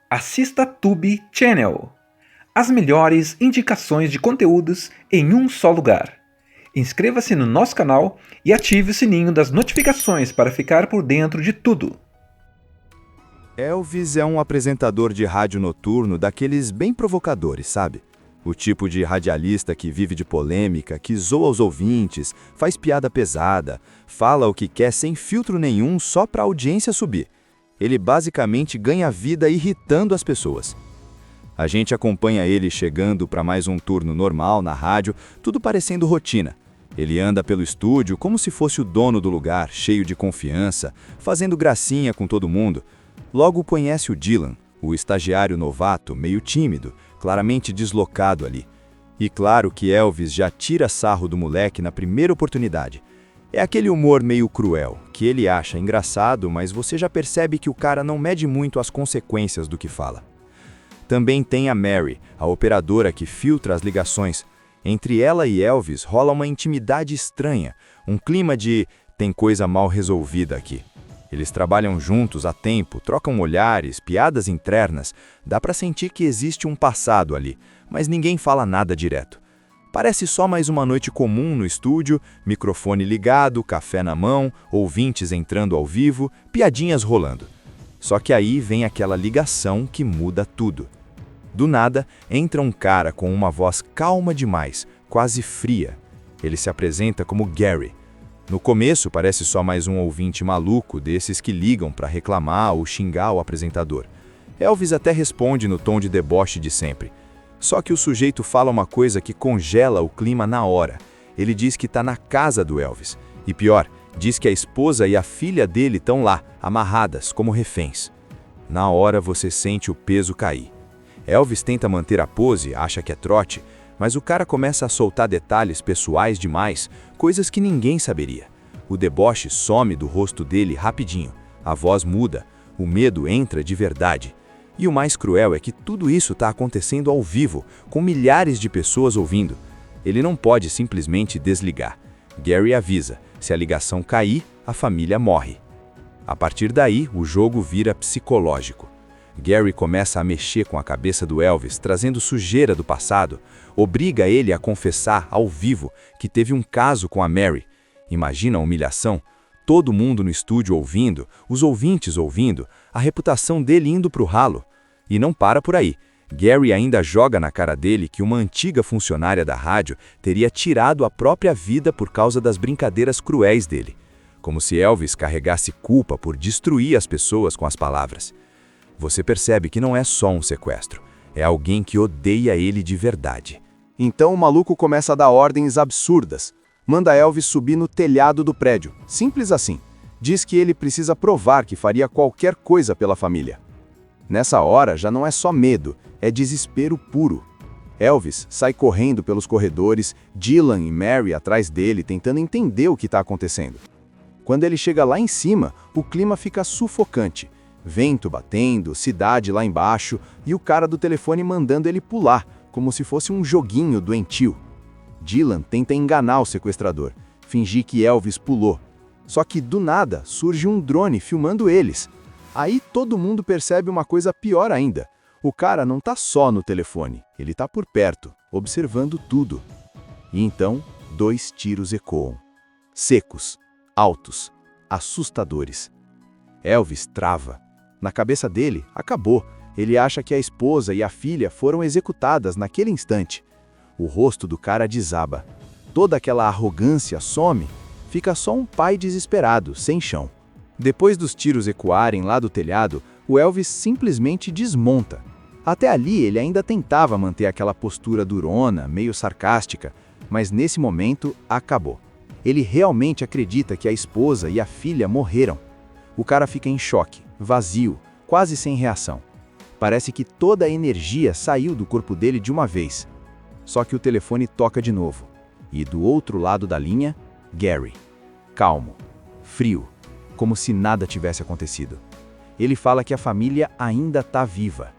Assista Tube Channel. As melhores indicações de conteúdos em um só lugar. Inscreva-se no nosso canal e ative o sininho das notificações para ficar por dentro de tudo. Elvis é um apresentador de rádio noturno daqueles bem provocadores, sabe? O tipo de radialista que vive de polêmica, que zoa os ouvintes, faz piada pesada, fala o que quer sem filtro nenhum só para a audiência subir. Ele basicamente ganha vida irritando as pessoas. A gente acompanha ele chegando para mais um turno normal na rádio, tudo parecendo rotina. Ele anda pelo estúdio como se fosse o dono do lugar, cheio de confiança, fazendo gracinha com todo mundo. Logo conhece o Dylan, o estagiário novato, meio tímido, claramente deslocado ali. E claro que Elvis já tira sarro do moleque na primeira oportunidade. É aquele humor meio cruel, que ele acha engraçado, mas você já percebe que o cara não mede muito as consequências do que fala. Também tem a Mary, a operadora que filtra as ligações. Entre ela e Elvis rola uma intimidade estranha, um clima de "tem coisa mal resolvida aqui". Eles trabalham juntos há tempo, trocam olhares, piadas internas, dá pra sentir que existe um passado ali, mas ninguém fala nada direto. Parece só mais uma noite comum no estúdio, microfone ligado, café na mão, ouvintes entrando ao vivo, piadinhas rolando. Só que aí vem aquela ligação que muda tudo. Do nada, entra um cara com uma voz calma demais, quase fria. Ele se apresenta como Gary. No começo parece só mais um ouvinte maluco desses que ligam para reclamar ou xingar o apresentador. Elvis até responde no tom de deboche de sempre. Só que o sujeito fala uma coisa que congela o clima na hora. Ele diz que está na casa do Elvis. E pior, diz que a esposa e a filha dele estão lá, amarradas, como reféns. Na hora você sente o peso cair. Elvis tenta manter a pose, acha que é trote, mas o cara começa a soltar detalhes pessoais demais, coisas que ninguém saberia. O deboche some do rosto dele rapidinho. A voz muda, o medo entra de verdade. E o mais cruel é que tudo isso está acontecendo ao vivo, com milhares de pessoas ouvindo. Ele não pode simplesmente desligar. Gary avisa, se a ligação cair, a família morre. A partir daí, o jogo vira psicológico. Gary começa a mexer com a cabeça do Elvis, trazendo sujeira do passado, obriga ele a confessar ao vivo que teve um caso com a Mary. Imagina a humilhação? Todo mundo no estúdio ouvindo, os ouvintes ouvindo, a reputação dele indo pro ralo. E não para por aí. Gary ainda joga na cara dele que uma antiga funcionária da rádio teria tirado a própria vida por causa das brincadeiras cruéis dele. Como se Elvis carregasse culpa por destruir as pessoas com as palavras. Você percebe que não é só um sequestro, é alguém que odeia ele de verdade. Então o maluco começa a dar ordens absurdas. Manda Elvis subir no telhado do prédio, simples assim. Diz que ele precisa provar que faria qualquer coisa pela família. Nessa hora já não é só medo, é desespero puro. Elvis sai correndo pelos corredores, Dylan e Mary atrás dele tentando entender o que está acontecendo. Quando ele chega lá em cima, o clima fica sufocante. Vento batendo, cidade lá embaixo e o cara do telefone mandando ele pular, como se fosse um joguinho doentio. Dylan tenta enganar o sequestrador, fingir que Elvis pulou. Só que do nada surge um drone filmando eles. Aí todo mundo percebe uma coisa pior ainda. O cara não tá só no telefone, ele tá por perto, observando tudo. E então, 2 tiros ecoam. Secos, altos, assustadores. Elvis trava. Na cabeça dele, acabou. Ele acha que a esposa e a filha foram executadas naquele instante. O rosto do cara desaba. Toda aquela arrogância some. Fica só um pai desesperado, sem chão. Depois dos tiros ecoarem lá do telhado, o Elvis simplesmente desmonta. Até ali ele ainda tentava manter aquela postura durona, meio sarcástica, mas nesse momento acabou. Ele realmente acredita que a esposa e a filha morreram. O cara fica em choque, vazio, quase sem reação. Parece que toda a energia saiu do corpo dele de uma vez. Só que o telefone toca de novo. E do outro lado da linha, Gary. Calmo, frio, como se nada tivesse acontecido. Ele fala que a família ainda está viva.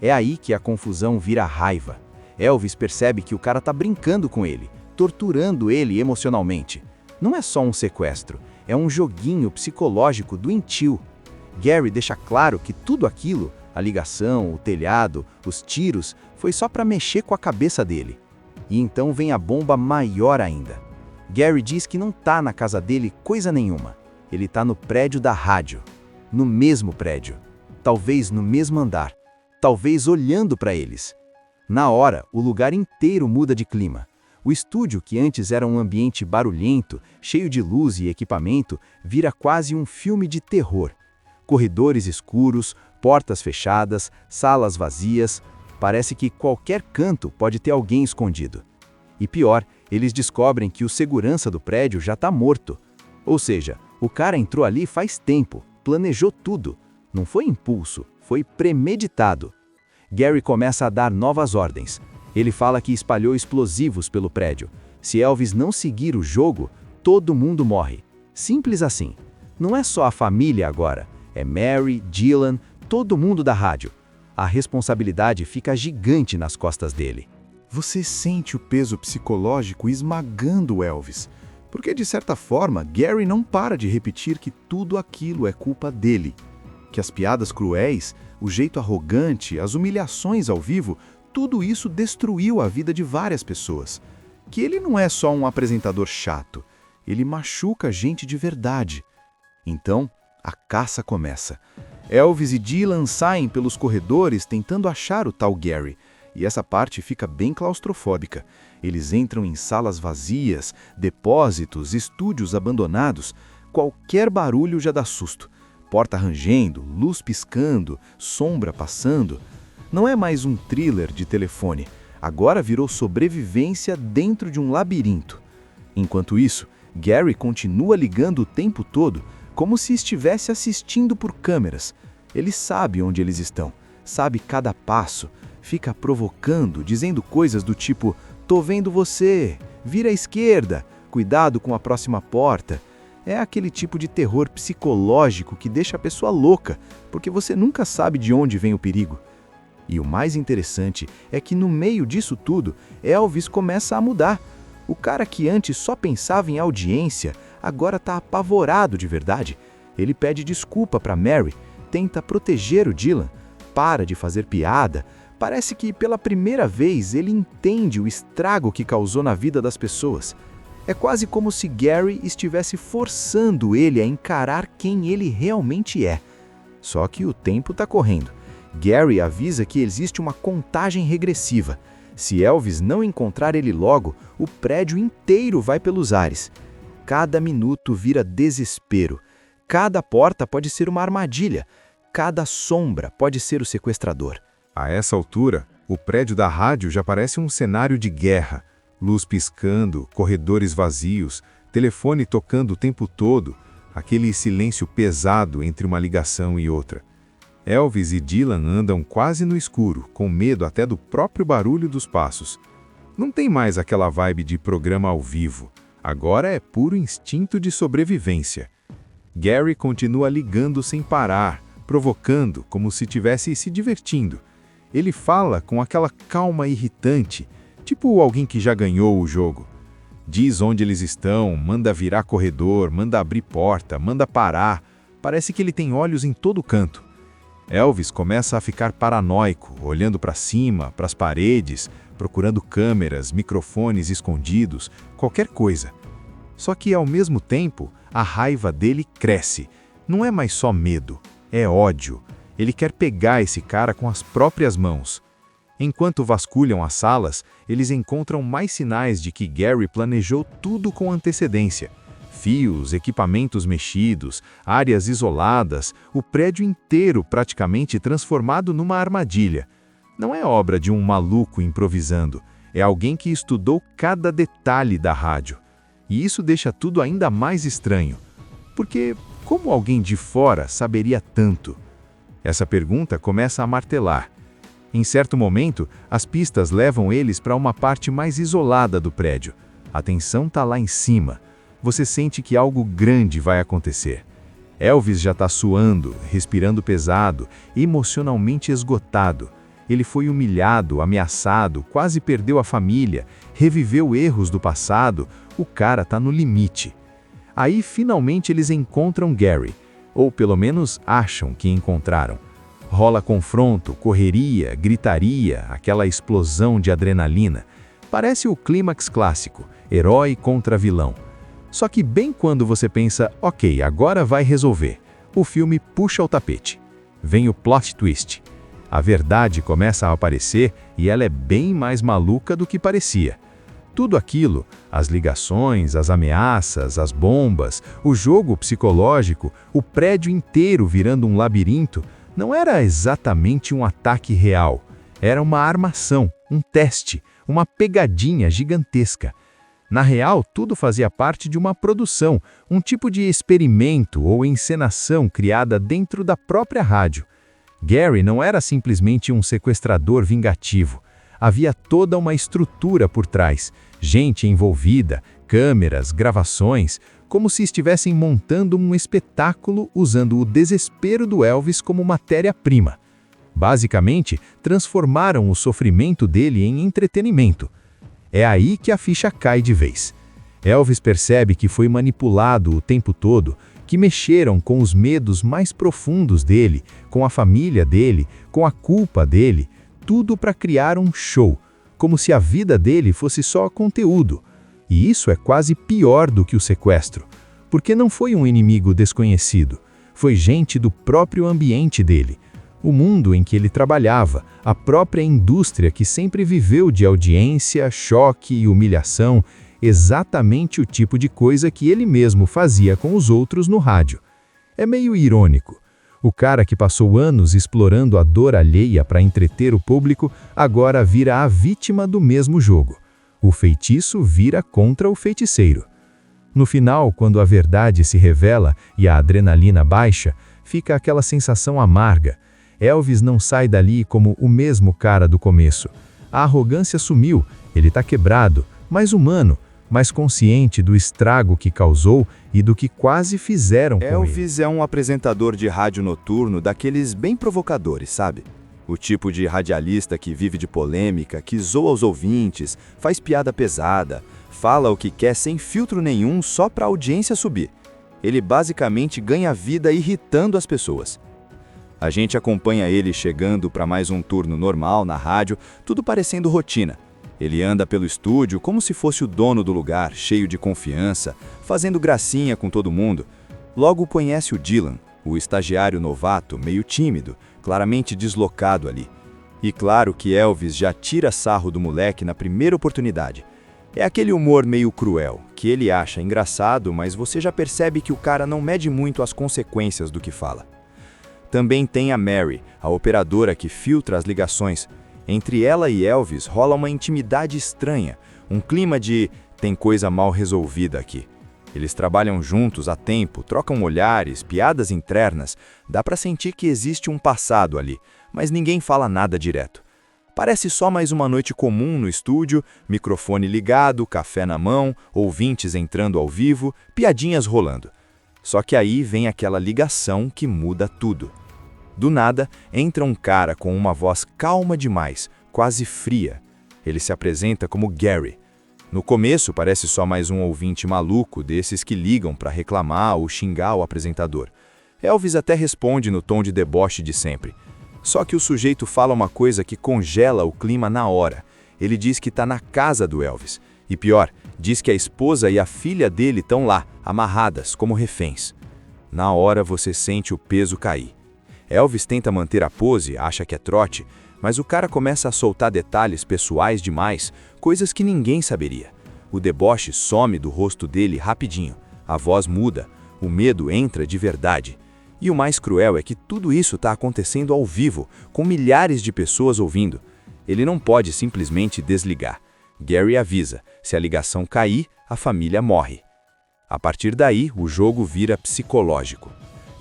É aí que a confusão vira raiva. Elvis percebe que o cara tá brincando com ele, torturando ele emocionalmente. Não é só um sequestro, é um joguinho psicológico doentio. Gary deixa claro que tudo aquilo, A ligação, o telhado, os tiros, foi só para mexer com a cabeça dele. E então vem a bomba maior ainda. Gary diz que não tá na casa dele coisa nenhuma. Ele tá no prédio da rádio. No mesmo prédio. Talvez no mesmo andar. Talvez olhando para eles. Na hora, o lugar inteiro muda de clima. O estúdio, que antes era um ambiente barulhento, cheio de luz e equipamento, vira quase um filme de terror. Corredores escuros, portas fechadas, salas vazias. Parece que qualquer canto pode ter alguém escondido. E pior, eles descobrem que o segurança do prédio já está morto. Ou seja, o cara entrou ali faz tempo, planejou tudo. Não foi impulso, foi premeditado. Gary começa a dar novas ordens. Ele fala que espalhou explosivos pelo prédio. Se Elvis não seguir o jogo, todo mundo morre. Simples assim. Não é só a família agora. É Mary, Dylan, todo mundo da rádio. A responsabilidade fica gigante nas costas dele. Você sente o peso psicológico esmagando Elvis, porque de certa forma Gary não para de repetir que tudo aquilo é culpa dele. Que as piadas cruéis, o jeito arrogante, as humilhações ao vivo, tudo isso destruiu a vida de várias pessoas. Que ele não é só um apresentador chato, ele machuca gente de verdade. Então, a caça começa. Elvis e Dylan saem pelos corredores tentando achar o tal Gary, e essa parte fica bem claustrofóbica. Eles entram em salas vazias, depósitos, estúdios abandonados. Qualquer barulho já dá susto. Porta rangendo, luz piscando, sombra passando. Não é mais um thriller de telefone. Agora virou sobrevivência dentro de um labirinto. Enquanto isso, Gary continua ligando o tempo todo, como se estivesse assistindo por câmeras. Ele sabe onde eles estão, sabe cada passo, fica provocando, dizendo coisas do tipo: "Tô vendo você, vira à esquerda, cuidado com a próxima porta." É aquele tipo de terror psicológico que deixa a pessoa louca, porque você nunca sabe de onde vem o perigo. E o mais interessante é que no meio disso tudo, Elvis começa a mudar. O cara que antes só pensava em audiência, agora está apavorado de verdade. Ele pede desculpa para Mary, tenta proteger o Dylan, para de fazer piada. Parece que pela primeira vez ele entende o estrago que causou na vida das pessoas. É quase como se Gary estivesse forçando ele a encarar quem ele realmente é. Só que o tempo está correndo. Gary avisa que existe uma contagem regressiva. Se Elvis não encontrar ele logo, o prédio inteiro vai pelos ares. Cada minuto vira desespero. Cada porta pode ser uma armadilha. Cada sombra pode ser o sequestrador. A essa altura, o prédio da rádio já parece um cenário de guerra. Luz piscando, corredores vazios, telefone tocando o tempo todo, aquele silêncio pesado entre uma ligação e outra. Elvis e Dylan andam quase no escuro, com medo até do próprio barulho dos passos. Não tem mais aquela vibe de programa ao vivo. Agora é puro instinto de sobrevivência. Gary continua ligando sem parar, provocando, como se estivesse se divertindo. Ele fala com aquela calma irritante, tipo alguém que já ganhou o jogo. Diz onde eles estão, manda virar corredor, manda abrir porta, manda parar. Parece que ele tem olhos em todo canto. Elvis começa a ficar paranoico, olhando para cima, para as paredes, procurando câmeras, microfones escondidos, qualquer coisa. Só que, ao mesmo tempo, a raiva dele cresce. Não é mais só medo, é ódio. Ele quer pegar esse cara com as próprias mãos. Enquanto vasculham as salas, eles encontram mais sinais de que Gary planejou tudo com antecedência. Fios, equipamentos mexidos, áreas isoladas, o prédio inteiro praticamente transformado numa armadilha. Não é obra de um maluco improvisando, é alguém que estudou cada detalhe da rádio. E isso deixa tudo ainda mais estranho. Porque como alguém de fora saberia tanto? Essa pergunta começa a martelar. Em certo momento, as pistas levam eles para uma parte mais isolada do prédio. A tensão está lá em cima. Você sente que algo grande vai acontecer. Elvis já está suando, respirando pesado, emocionalmente esgotado. Ele foi humilhado, ameaçado, quase perdeu a família, reviveu erros do passado. O cara está no limite. Aí, finalmente, eles encontram Gary. Ou pelo menos acham que encontraram. Rola confronto, correria, gritaria, aquela explosão de adrenalina. Parece o clímax clássico, herói contra vilão. Só que bem quando você pensa, ok, agora vai resolver, o filme puxa o tapete. Vem o plot twist. A verdade começa a aparecer e ela é bem mais maluca do que parecia. Tudo aquilo, as ligações, as ameaças, as bombas, o jogo psicológico, o prédio inteiro virando um labirinto, não era exatamente um ataque real. Era uma armação, um teste, uma pegadinha gigantesca. Na real, tudo fazia parte de uma produção, um tipo de experimento ou encenação criada dentro da própria rádio. Gary não era simplesmente um sequestrador vingativo. Havia toda uma estrutura por trás, gente envolvida, câmeras, gravações, como se estivessem montando um espetáculo usando o desespero do Elvis como matéria-prima. Basicamente, transformaram o sofrimento dele em entretenimento. É aí que a ficha cai de vez. Elvis percebe que foi manipulado o tempo todo, que mexeram com os medos mais profundos dele, com a família dele, com a culpa dele, tudo para criar um show, como se a vida dele fosse só conteúdo. E isso é quase pior do que o sequestro, porque não foi um inimigo desconhecido, foi gente do próprio ambiente dele, o mundo em que ele trabalhava, a própria indústria que sempre viveu de audiência, choque e humilhação, exatamente o tipo de coisa que ele mesmo fazia com os outros no rádio. É meio irônico. O cara que passou anos explorando a dor alheia para entreter o público, agora vira a vítima do mesmo jogo. O feitiço vira contra o feiticeiro. No final, quando a verdade se revela e a adrenalina baixa, fica aquela sensação amarga. Elvis não sai dali como o mesmo cara do começo. A arrogância sumiu, ele está quebrado, mais humano, mais consciente do estrago que causou e do que quase fizeram com ele. Elvis é um apresentador de rádio noturno daqueles bem provocadores, sabe? O tipo de radialista que vive de polêmica, que zoa os ouvintes, faz piada pesada, fala o que quer sem filtro nenhum só para a audiência subir. Ele basicamente ganha vida irritando as pessoas. A gente acompanha ele chegando para mais um turno normal na rádio, tudo parecendo rotina. Ele anda pelo estúdio como se fosse o dono do lugar, cheio de confiança, fazendo gracinha com todo mundo. Logo conhece o Dylan, o estagiário novato, meio tímido, claramente deslocado ali. E claro que Elvis já tira sarro do moleque na primeira oportunidade. É aquele humor meio cruel, que ele acha engraçado, mas você já percebe que o cara não mede muito as consequências do que fala. Também tem a Mary, a operadora que filtra as ligações. Entre ela e Elvis rola uma intimidade estranha, um clima de tem coisa mal resolvida aqui. Eles trabalham juntos há tempo, trocam olhares, piadas internas, dá pra sentir que existe um passado ali, mas ninguém fala nada direto. Parece só mais uma noite comum no estúdio, microfone ligado, café na mão, ouvintes entrando ao vivo, piadinhas rolando. Só que aí vem aquela ligação que muda tudo. Do nada, entra um cara com uma voz calma demais, quase fria. Ele se apresenta como Gary. No começo, parece só mais um ouvinte maluco desses que ligam para reclamar ou xingar o apresentador. Elvis até responde no tom de deboche de sempre. Só que o sujeito fala uma coisa que congela o clima na hora. Ele diz que está na casa do Elvis. E pior, diz que a esposa e a filha dele estão lá, amarradas, como reféns. Na hora você sente o peso cair. Elvis tenta manter a pose, acha que é trote, mas o cara começa a soltar detalhes pessoais demais, coisas que ninguém saberia. O deboche some do rosto dele rapidinho, a voz muda, o medo entra de verdade. E o mais cruel é que tudo isso está acontecendo ao vivo, com milhares de pessoas ouvindo. Ele não pode simplesmente desligar. Gary avisa, se a ligação cair, a família morre. A partir daí, o jogo vira psicológico.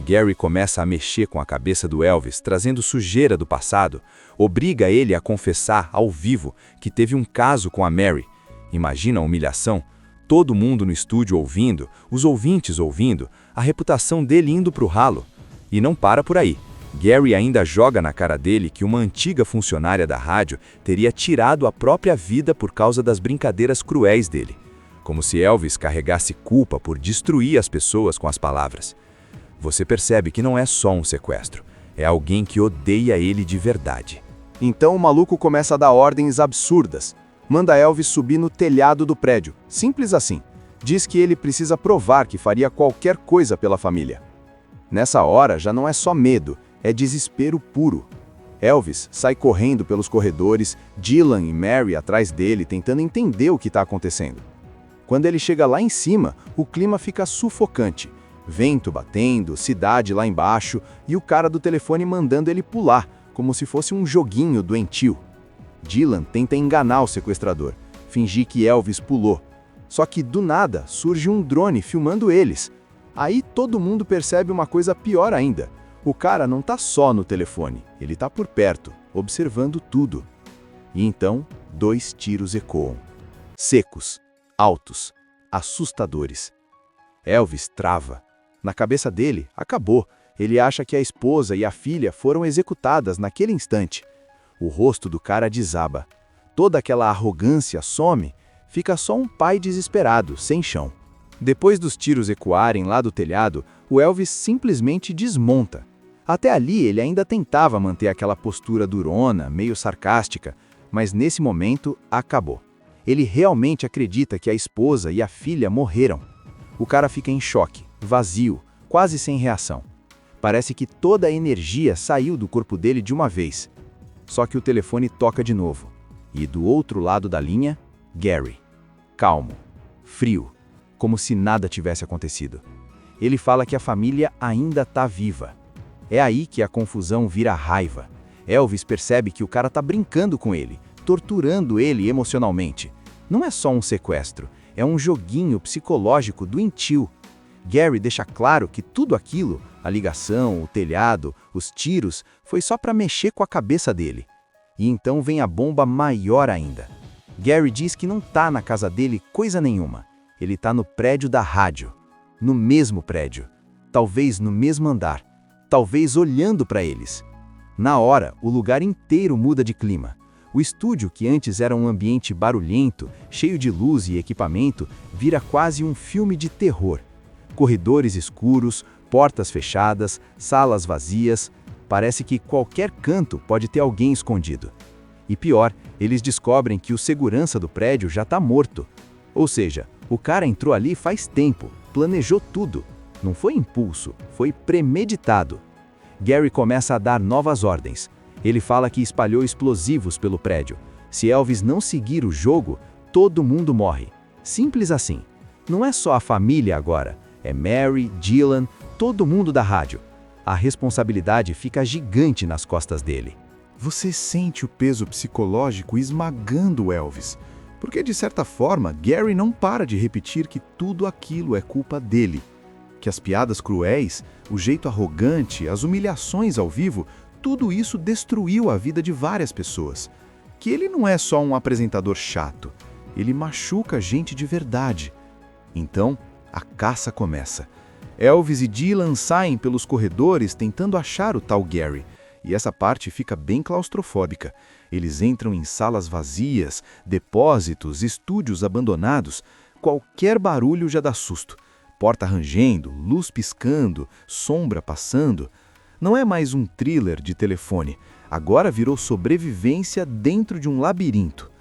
Gary começa a mexer com a cabeça do Elvis, trazendo sujeira do passado, obriga ele a confessar ao vivo que teve um caso com a Mary. Imagina a humilhação, todo mundo no estúdio ouvindo, os ouvintes ouvindo, a reputação dele indo pro ralo. E não para por aí. Gary ainda joga na cara dele que uma antiga funcionária da rádio teria tirado a própria vida por causa das brincadeiras cruéis dele. Como se Elvis carregasse culpa por destruir as pessoas com as palavras. Você percebe que não é só um sequestro. É alguém que odeia ele de verdade. Então o maluco começa a dar ordens absurdas. Manda Elvis subir no telhado do prédio. Simples assim. Diz que ele precisa provar que faria qualquer coisa pela família. Nessa hora já não é só medo, é desespero puro. Elvis sai correndo pelos corredores, Dylan e Mary atrás dele tentando entender o que está acontecendo. Quando ele chega lá em cima, o clima fica sufocante. Vento batendo, cidade lá embaixo e o cara do telefone mandando ele pular, como se fosse um joguinho doentio. Dylan tenta enganar o sequestrador, fingir que Elvis pulou. Só que do nada surge um drone filmando eles. Aí todo mundo percebe uma coisa pior ainda. O cara não tá só no telefone, ele tá por perto, observando tudo. E então, 2 tiros ecoam. Secos, altos, assustadores. Elvis trava. Na cabeça dele, acabou. Ele acha que a esposa e a filha foram executadas naquele instante. O rosto do cara desaba. Toda aquela arrogância some, fica só um pai desesperado, sem chão. Depois dos tiros ecoarem lá do telhado, o Elvis simplesmente desmonta. Até ali ele ainda tentava manter aquela postura durona, meio sarcástica, mas nesse momento acabou. Ele realmente acredita que a esposa e a filha morreram. O cara fica em choque, vazio, quase sem reação. Parece que toda a energia saiu do corpo dele de uma vez. Só que o telefone toca de novo. E do outro lado da linha, Gary. Calmo, frio, como se nada tivesse acontecido. Ele fala que a família ainda está viva. É aí que a confusão vira raiva. Elvis percebe que o cara tá brincando com ele, torturando ele emocionalmente. Não é só um sequestro, é um joguinho psicológico doentio. Gary deixa claro que tudo aquilo, a ligação, o telhado, os tiros, foi só para mexer com a cabeça dele. E então vem a bomba maior ainda. Gary diz que não tá na casa dele coisa nenhuma. Ele tá no prédio da rádio. No mesmo prédio. Talvez no mesmo andar. Talvez olhando para eles. Na hora, o lugar inteiro muda de clima. O estúdio, que antes era um ambiente barulhento, cheio de luz e equipamento, vira quase um filme de terror. Corredores escuros, portas fechadas, salas vazias. Parece que qualquer canto pode ter alguém escondido. E pior, eles descobrem que o segurança do prédio já está morto. Ou seja, o cara entrou ali faz tempo, planejou tudo. Não foi impulso, foi premeditado. Gary começa a dar novas ordens. Ele fala que espalhou explosivos pelo prédio. Se Elvis não seguir o jogo, todo mundo morre. Simples assim. Não é só a família agora. É Mary, Dylan, todo mundo da rádio. A responsabilidade fica gigante nas costas dele. Você sente o peso psicológico esmagando Elvis, porque de certa forma Gary não para de repetir que tudo aquilo é culpa dele. Que as piadas cruéis, o jeito arrogante, as humilhações ao vivo, tudo isso destruiu a vida de várias pessoas. Que ele não é só um apresentador chato, ele machuca gente de verdade. Então, a caça começa. Elvis e Dylan saem pelos corredores tentando achar o tal Gary. E essa parte fica bem claustrofóbica. Eles entram em salas vazias, depósitos, estúdios abandonados. Qualquer barulho já dá susto. Porta rangendo, luz piscando, sombra passando. Não é mais um thriller de telefone. Agora virou sobrevivência dentro de um labirinto.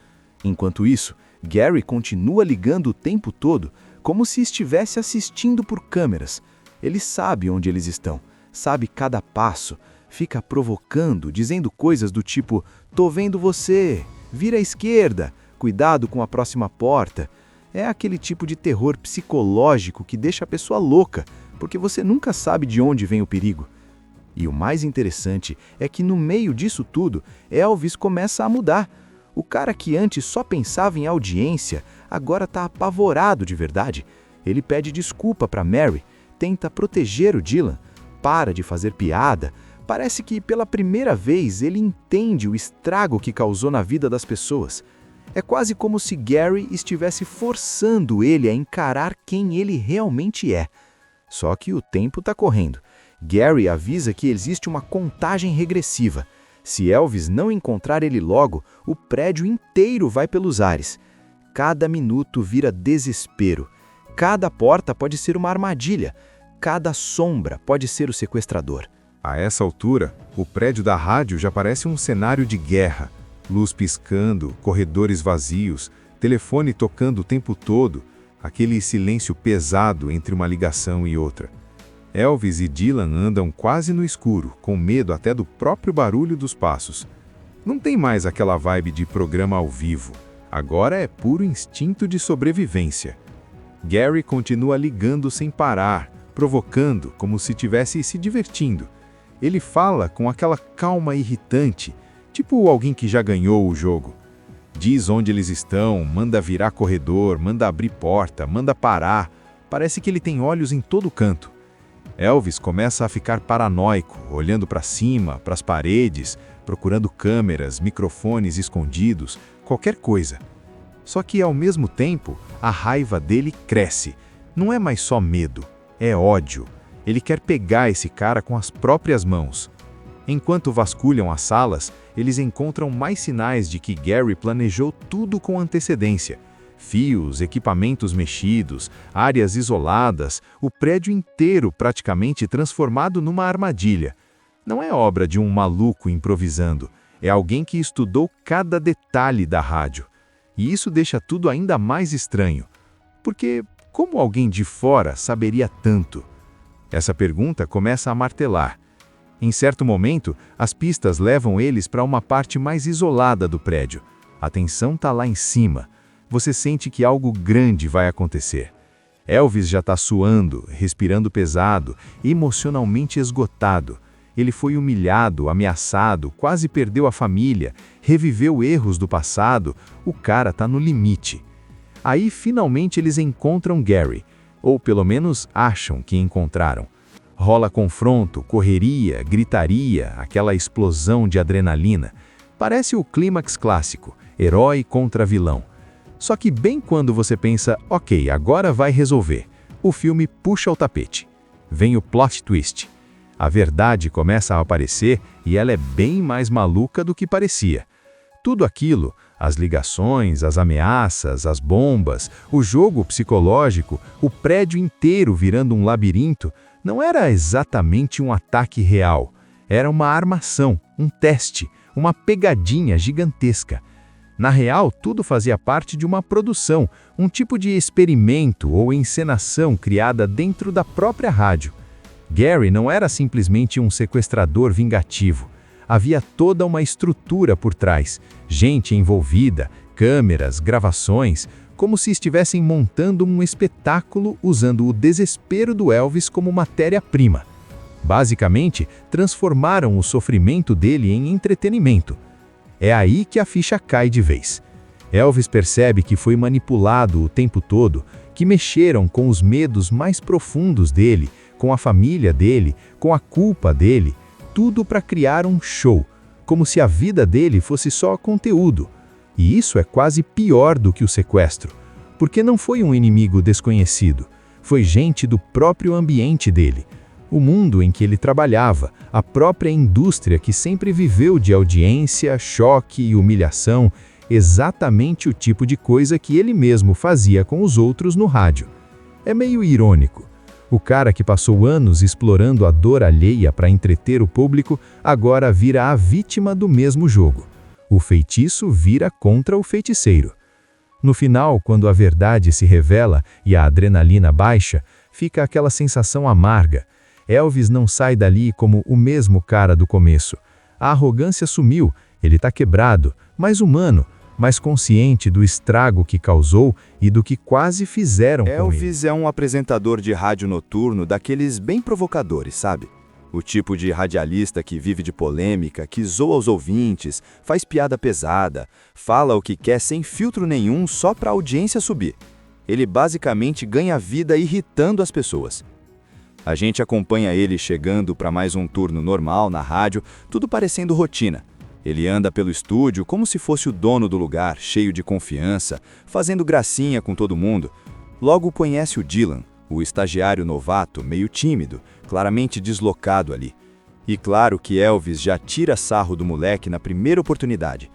Enquanto isso, Gary continua ligando o tempo todo, como se estivesse assistindo por câmeras. Ele sabe onde eles estão, sabe cada passo, fica provocando, dizendo coisas do tipo: "Tô vendo você, vira à esquerda, cuidado com a próxima porta". É aquele tipo de terror psicológico que deixa a pessoa louca, porque você nunca sabe de onde vem o perigo. E o mais interessante é que no meio disso tudo, Elvis começa a mudar. O cara que antes só pensava em audiência, agora está apavorado de verdade. Ele pede desculpa para Mary, tenta proteger o Dylan, para de fazer piada. Parece que pela primeira vez ele entende o estrago que causou na vida das pessoas. É quase como se Gary estivesse forçando ele a encarar quem ele realmente é. Só que o tempo está correndo. Gary avisa que existe uma contagem regressiva. Se Elvis não encontrar ele logo, o prédio inteiro vai pelos ares. Cada minuto vira desespero. Cada porta pode ser uma armadilha. Cada sombra pode ser o sequestrador. A essa altura, o prédio da rádio já parece um cenário de guerra. Luz piscando, corredores vazios, telefone tocando o tempo todo, aquele silêncio pesado entre uma ligação e outra. Elvis e Dylan andam quase no escuro, com medo até do próprio barulho dos passos. Não tem mais aquela vibe de programa ao vivo. Agora é puro instinto de sobrevivência. Gary continua ligando sem parar, provocando, como se estivesse se divertindo. Ele fala com aquela calma irritante, tipo alguém que já ganhou o jogo. Diz onde eles estão, manda virar corredor, manda abrir porta, manda parar. Parece que ele tem olhos em todo canto. Elvis começa a ficar paranoico, olhando para cima, para as paredes, procurando câmeras, microfones escondidos, qualquer coisa. Só que, ao mesmo tempo, a raiva dele cresce. Não é mais só medo, é ódio. Ele quer pegar esse cara com as próprias mãos. Enquanto vasculham as salas, eles encontram mais sinais de que Gary planejou tudo com antecedência. Fios, equipamentos mexidos, áreas isoladas, o prédio inteiro praticamente transformado numa armadilha. Não é obra de um maluco improvisando, é alguém que estudou cada detalhe da rádio. E isso deixa tudo ainda mais estranho. Porque como alguém de fora saberia tanto? Essa pergunta começa a martelar. Em certo momento, as pistas levam eles para uma parte mais isolada do prédio. A tensão está lá em cima. Você sente que algo grande vai acontecer. Elvis já está suando, respirando pesado, emocionalmente esgotado. Ele foi humilhado, ameaçado, quase perdeu a família, reviveu erros do passado. O cara está no limite. Aí, finalmente, eles encontram Gary, ou pelo menos acham que encontraram. Rola confronto, correria, gritaria, aquela explosão de adrenalina. Parece o clímax clássico, herói contra vilão. Só que bem quando você pensa, ok, agora vai resolver, o filme puxa o tapete. Vem o plot twist. A verdade começa a aparecer e ela é bem mais maluca do que parecia. Tudo aquilo, as ligações, as ameaças, as bombas, o jogo psicológico, o prédio inteiro virando um labirinto, não era exatamente um ataque real. Era uma armação, um teste, uma pegadinha gigantesca. Na real, tudo fazia parte de uma produção, um tipo de experimento ou encenação criada dentro da própria rádio. Gary não era simplesmente um sequestrador vingativo. Havia toda uma estrutura por trás, gente envolvida, câmeras, gravações, como se estivessem montando um espetáculo usando o desespero do Elvis como matéria-prima. Basicamente, transformaram o sofrimento dele em entretenimento. É aí que a ficha cai de vez. Elvis percebe que foi manipulado o tempo todo, que mexeram com os medos mais profundos dele, com a família dele, com a culpa dele, tudo para criar um show, como se a vida dele fosse só conteúdo. E isso é quase pior do que o sequestro, porque não foi um inimigo desconhecido, foi gente do próprio ambiente dele. O mundo em que ele trabalhava, a própria indústria que sempre viveu de audiência, choque e humilhação, exatamente o tipo de coisa que ele mesmo fazia com os outros no rádio. É meio irônico. O cara que passou anos explorando a dor alheia para entreter o público, agora vira a vítima do mesmo jogo. O feitiço vira contra o feiticeiro. No final, quando a verdade se revela e a adrenalina baixa, fica aquela sensação amarga. Elvis não sai dali como o mesmo cara do começo. A arrogância sumiu, ele está quebrado, mais humano, mais consciente do estrago que causou e do que quase fizeram com ele. Elvis é um apresentador de rádio noturno daqueles bem provocadores, sabe? O tipo de radialista que vive de polêmica, que zoa os ouvintes, faz piada pesada, fala o que quer sem filtro nenhum só para a audiência subir. Ele basicamente ganha vida irritando as pessoas. A gente acompanha ele chegando para mais um turno normal na rádio, tudo parecendo rotina. Ele anda pelo estúdio como se fosse o dono do lugar, cheio de confiança, fazendo gracinha com todo mundo. Logo conhece o Dylan, o estagiário novato, meio tímido, claramente deslocado ali. E claro que Elvis já tira sarro do moleque na primeira oportunidade.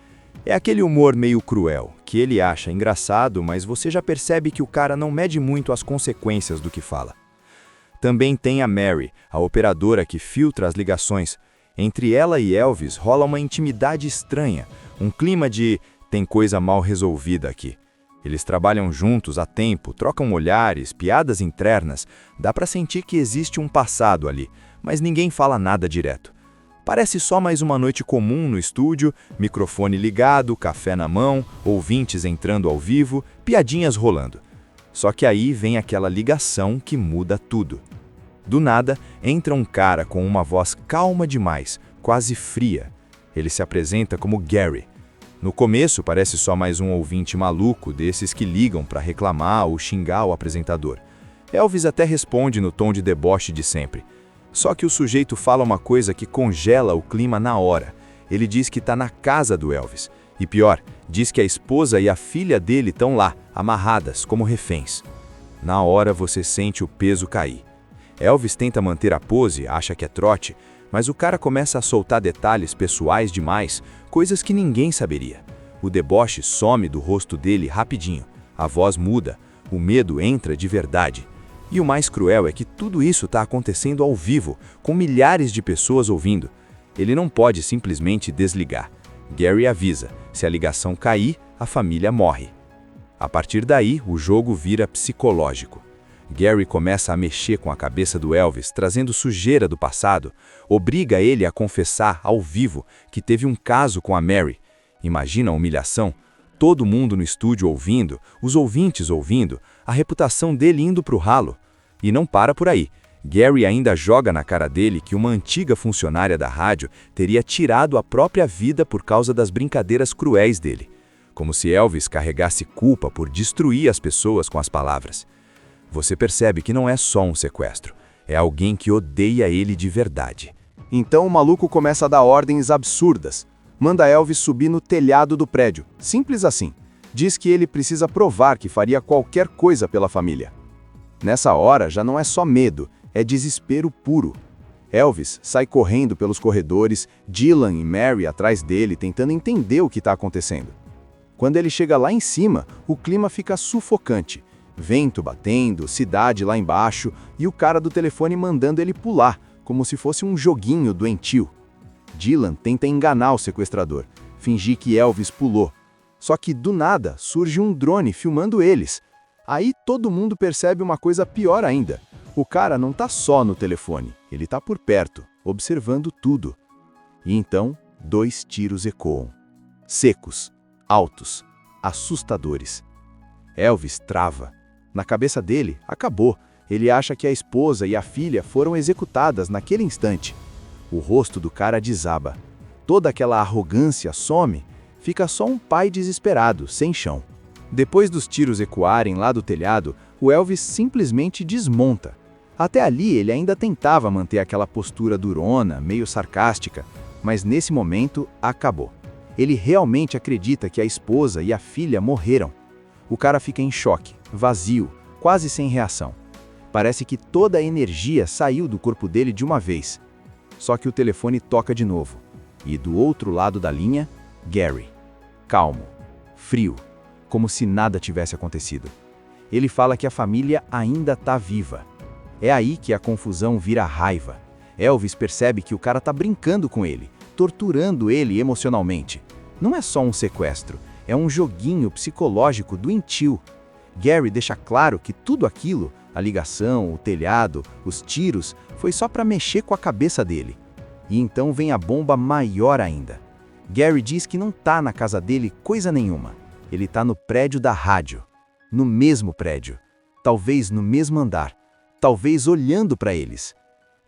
É aquele humor meio cruel, que ele acha engraçado, mas você já percebe que o cara não mede muito as consequências do que fala. Também tem a Mary, a operadora que filtra as ligações. Entre ela e Elvis rola uma intimidade estranha, um clima de tem coisa mal resolvida aqui. Eles trabalham juntos há tempo, trocam olhares, piadas internas. Dá para sentir que existe um passado ali, mas ninguém fala nada direto. Parece só mais uma noite comum no estúdio, microfone ligado, café na mão, ouvintes entrando ao vivo, piadinhas rolando. Só que aí vem aquela ligação que muda tudo. Do nada, entra um cara com uma voz calma demais, quase fria. Ele se apresenta como Gary. No começo, parece só mais um ouvinte maluco desses que ligam para reclamar ou xingar o apresentador. Elvis até responde no tom de deboche de sempre. Só que o sujeito fala uma coisa que congela o clima na hora. Ele diz que está na casa do Elvis. E pior, diz que a esposa e a filha dele estão lá, amarradas, como reféns. Na hora você sente o peso cair. Elvis tenta manter a pose, acha que é trote, mas o cara começa a soltar detalhes pessoais demais, coisas que ninguém saberia. O deboche some do rosto dele rapidinho, a voz muda, o medo entra de verdade. E o mais cruel é que tudo isso está acontecendo ao vivo, com milhares de pessoas ouvindo. Ele não pode simplesmente desligar. Gary avisa, se a ligação cair, a família morre. A partir daí, o jogo vira psicológico. Gary começa a mexer com a cabeça do Elvis, trazendo sujeira do passado, obriga ele a confessar ao vivo que teve um caso com a Mary. Imagina a humilhação, todo mundo no estúdio ouvindo, os ouvintes ouvindo, a reputação dele indo pro ralo. E não para por aí. Gary ainda joga na cara dele que uma antiga funcionária da rádio teria tirado a própria vida por causa das brincadeiras cruéis dele. Como se Elvis carregasse culpa por destruir as pessoas com as palavras. Você percebe que não é só um sequestro, é alguém que odeia ele de verdade. Então o maluco começa a dar ordens absurdas. Manda Elvis subir no telhado do prédio, simples assim. Diz que ele precisa provar que faria qualquer coisa pela família. Nessa hora já não é só medo, é desespero puro. Elvis sai correndo pelos corredores, Dylan e Mary atrás dele tentando entender o que está acontecendo. Quando ele chega lá em cima, o clima fica sufocante. Vento batendo, cidade lá embaixo e o cara do telefone mandando ele pular, como se fosse um joguinho doentio. Dylan tenta enganar o sequestrador, fingir que Elvis pulou. Só que do nada surge um drone filmando eles. Aí todo mundo percebe uma coisa pior ainda. O cara não tá só no telefone, ele tá por perto, observando tudo. E então, 2 tiros ecoam. Secos, altos, assustadores. Elvis trava. Na cabeça dele, acabou. Ele acha que a esposa e a filha foram executadas naquele instante. O rosto do cara desaba. Toda aquela arrogância some. Fica só um pai desesperado, sem chão. Depois dos tiros ecoarem lá do telhado, o Elvis simplesmente desmonta. Até ali ele ainda tentava manter aquela postura durona, meio sarcástica, mas nesse momento acabou. Ele realmente acredita que a esposa e a filha morreram. O cara fica em choque, vazio, quase sem reação. Parece que toda a energia saiu do corpo dele de uma vez. Só que o telefone toca de novo. E do outro lado da linha, Gary. Calmo, frio, como se nada tivesse acontecido. Ele fala que a família ainda está viva. É aí que a confusão vira raiva. Elvis percebe que o cara está brincando com ele, torturando ele emocionalmente. Não é só um sequestro, é um joguinho psicológico doentio. Gary deixa claro que tudo aquilo, a ligação, o telhado, os tiros, foi só para mexer com a cabeça dele. E então vem a bomba maior ainda. Gary diz que não tá na casa dele coisa nenhuma. Ele tá no prédio da rádio. No mesmo prédio. Talvez no mesmo andar. Talvez olhando para eles.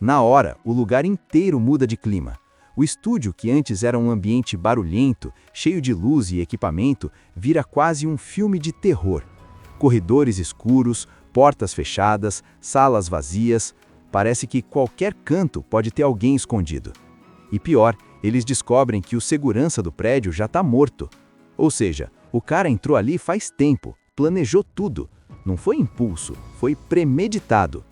Na hora, o lugar inteiro muda de clima. O estúdio, que antes era um ambiente barulhento, cheio de luz e equipamento, vira quase um filme de terror. Corredores escuros, portas fechadas, salas vazias. Parece que qualquer canto pode ter alguém escondido. E pior, eles descobrem que o segurança do prédio já está morto. Ou seja, o cara entrou ali faz tempo, planejou tudo. Não foi impulso, foi premeditado.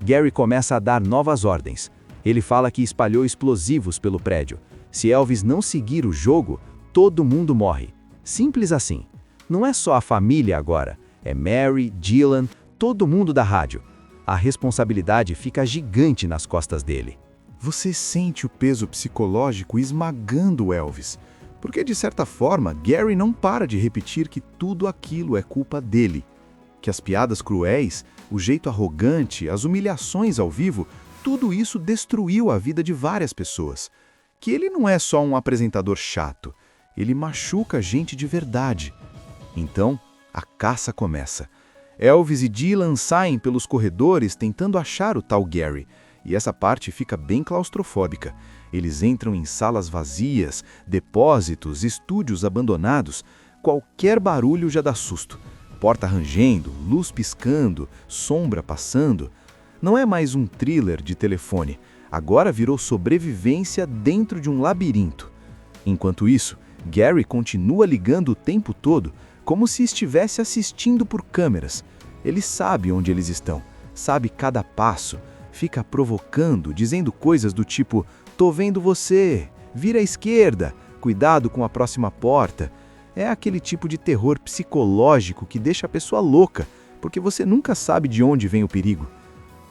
Gary começa a dar novas ordens. Ele fala que espalhou explosivos pelo prédio. Se Elvis não seguir o jogo, todo mundo morre. Simples assim. Não é só a família agora. É Mary, Dylan, todo mundo da rádio. A responsabilidade fica gigante nas costas dele. Você sente o peso psicológico esmagando Elvis, porque de certa forma Gary não para de repetir que tudo aquilo é culpa dele. Que as piadas cruéis, o jeito arrogante, as humilhações ao vivo, tudo isso destruiu a vida de várias pessoas. Que ele não é só um apresentador chato, ele machuca gente de verdade. Então, a caça começa. Elvis e Dylan saem pelos corredores tentando achar o tal Gary, e essa parte fica bem claustrofóbica. Eles entram em salas vazias, depósitos, estúdios abandonados. Qualquer barulho já dá susto. Porta rangendo, luz piscando, sombra passando. Não é mais um thriller de telefone. Agora virou sobrevivência dentro de um labirinto. Enquanto isso, Gary continua ligando o tempo todo, como se estivesse assistindo por câmeras. Ele sabe onde eles estão, sabe cada passo, fica provocando, dizendo coisas do tipo: "Tô vendo você, vira à esquerda, cuidado com a próxima porta". É aquele tipo de terror psicológico que deixa a pessoa louca, porque você nunca sabe de onde vem o perigo.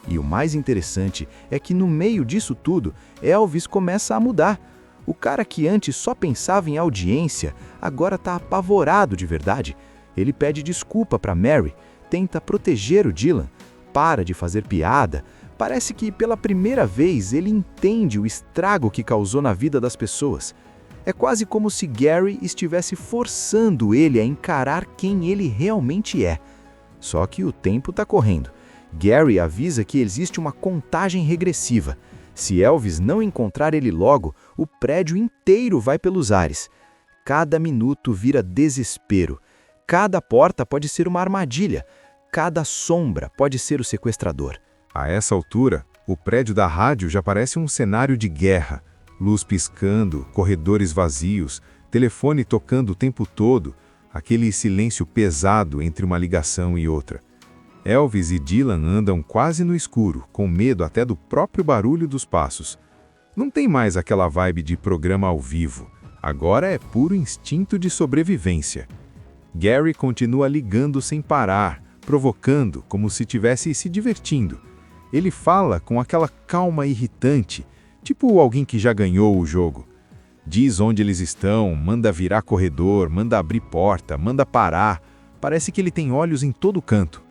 E o mais interessante é que no meio disso tudo, Elvis começa a mudar. O cara que antes só pensava em audiência, agora está apavorado de verdade. Ele pede desculpa para Mary, tenta proteger o Dylan, para de fazer piada. Parece que pela primeira vez ele entende o estrago que causou na vida das pessoas. É quase como se Gary estivesse forçando ele a encarar quem ele realmente é. Só que o tempo está correndo. Gary avisa que existe uma contagem regressiva. Se Elvis não encontrar ele logo, o prédio inteiro vai pelos ares. Cada minuto vira desespero. Cada porta pode ser uma armadilha. Cada sombra pode ser o sequestrador. A essa altura, o prédio da rádio já parece um cenário de guerra. Luz piscando, corredores vazios, telefone tocando o tempo todo, aquele silêncio pesado entre uma ligação e outra. Elvis e Dylan andam quase no escuro, com medo até do próprio barulho dos passos. Não tem mais aquela vibe de programa ao vivo. Agora é puro instinto de sobrevivência. Gary continua ligando sem parar, provocando como se estivesse se divertindo. Ele fala com aquela calma irritante, tipo alguém que já ganhou o jogo. Diz onde eles estão, manda virar corredor, manda abrir porta, manda parar. Parece que ele tem olhos em todo canto.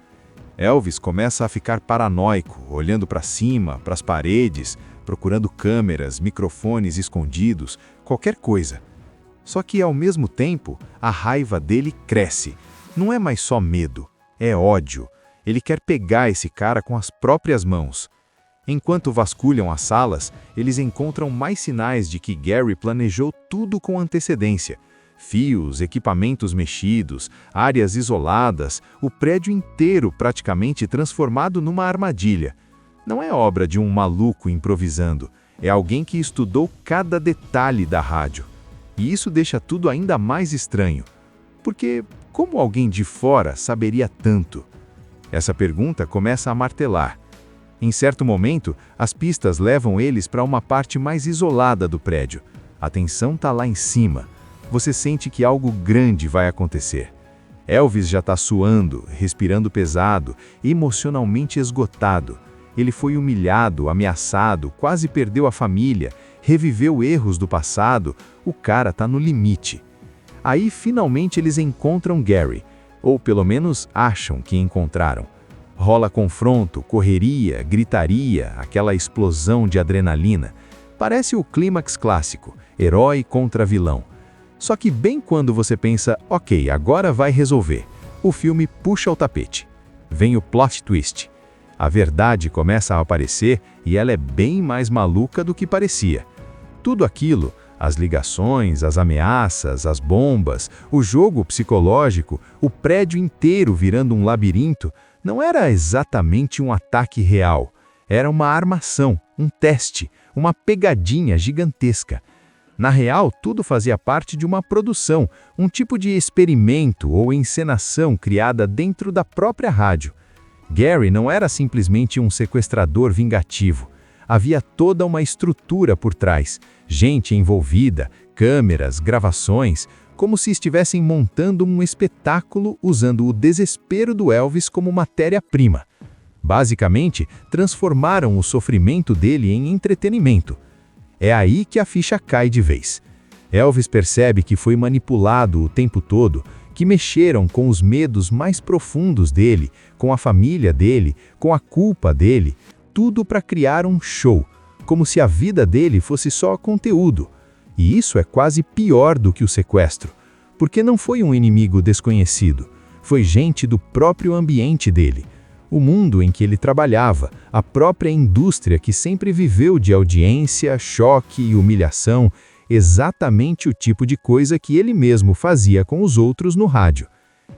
Elvis começa a ficar paranoico, olhando para cima, para as paredes, procurando câmeras, microfones escondidos, qualquer coisa. Só que, ao mesmo tempo, a raiva dele cresce. Não é mais só medo, é ódio. Ele quer pegar esse cara com as próprias mãos. Enquanto vasculham as salas, eles encontram mais sinais de que Gary planejou tudo com antecedência. Fios, equipamentos mexidos, áreas isoladas, o prédio inteiro praticamente transformado numa armadilha. Não é obra de um maluco improvisando, é alguém que estudou cada detalhe da rádio. E isso deixa tudo ainda mais estranho. Porque como alguém de fora saberia tanto? Essa pergunta começa a martelar. Em certo momento, as pistas levam eles para uma parte mais isolada do prédio. A tensão está lá em cima. Você sente que algo grande vai acontecer. Elvis já está suando, respirando pesado, emocionalmente esgotado. Ele foi humilhado, ameaçado, quase perdeu a família, reviveu erros do passado. O cara está no limite. Aí, finalmente, eles encontram Gary, ou pelo menos acham que encontraram. Rola confronto, correria, gritaria, aquela explosão de adrenalina. Parece o clímax clássico, herói contra vilão. Só que bem quando você pensa, ok, agora vai resolver, o filme puxa o tapete. Vem o plot twist. A verdade começa a aparecer e ela é bem mais maluca do que parecia. Tudo aquilo, as ligações, as ameaças, as bombas, o jogo psicológico, o prédio inteiro virando um labirinto, não era exatamente um ataque real. Era uma armação, um teste, uma pegadinha gigantesca. Na real, tudo fazia parte de uma produção, um tipo de experimento ou encenação criada dentro da própria rádio. Gary não era simplesmente um sequestrador vingativo. Havia toda uma estrutura por trás, gente envolvida, câmeras, gravações, como se estivessem montando um espetáculo usando o desespero do Elvis como matéria-prima. Basicamente, transformaram o sofrimento dele em entretenimento. É aí que a ficha cai de vez. Elvis percebe que foi manipulado o tempo todo, que mexeram com os medos mais profundos dele, com a família dele, com a culpa dele, tudo para criar um show, como se a vida dele fosse só conteúdo. E isso é quase pior do que o sequestro, porque não foi um inimigo desconhecido, foi gente do próprio ambiente dele. O mundo em que ele trabalhava, a própria indústria que sempre viveu de audiência, choque e humilhação, exatamente o tipo de coisa que ele mesmo fazia com os outros no rádio.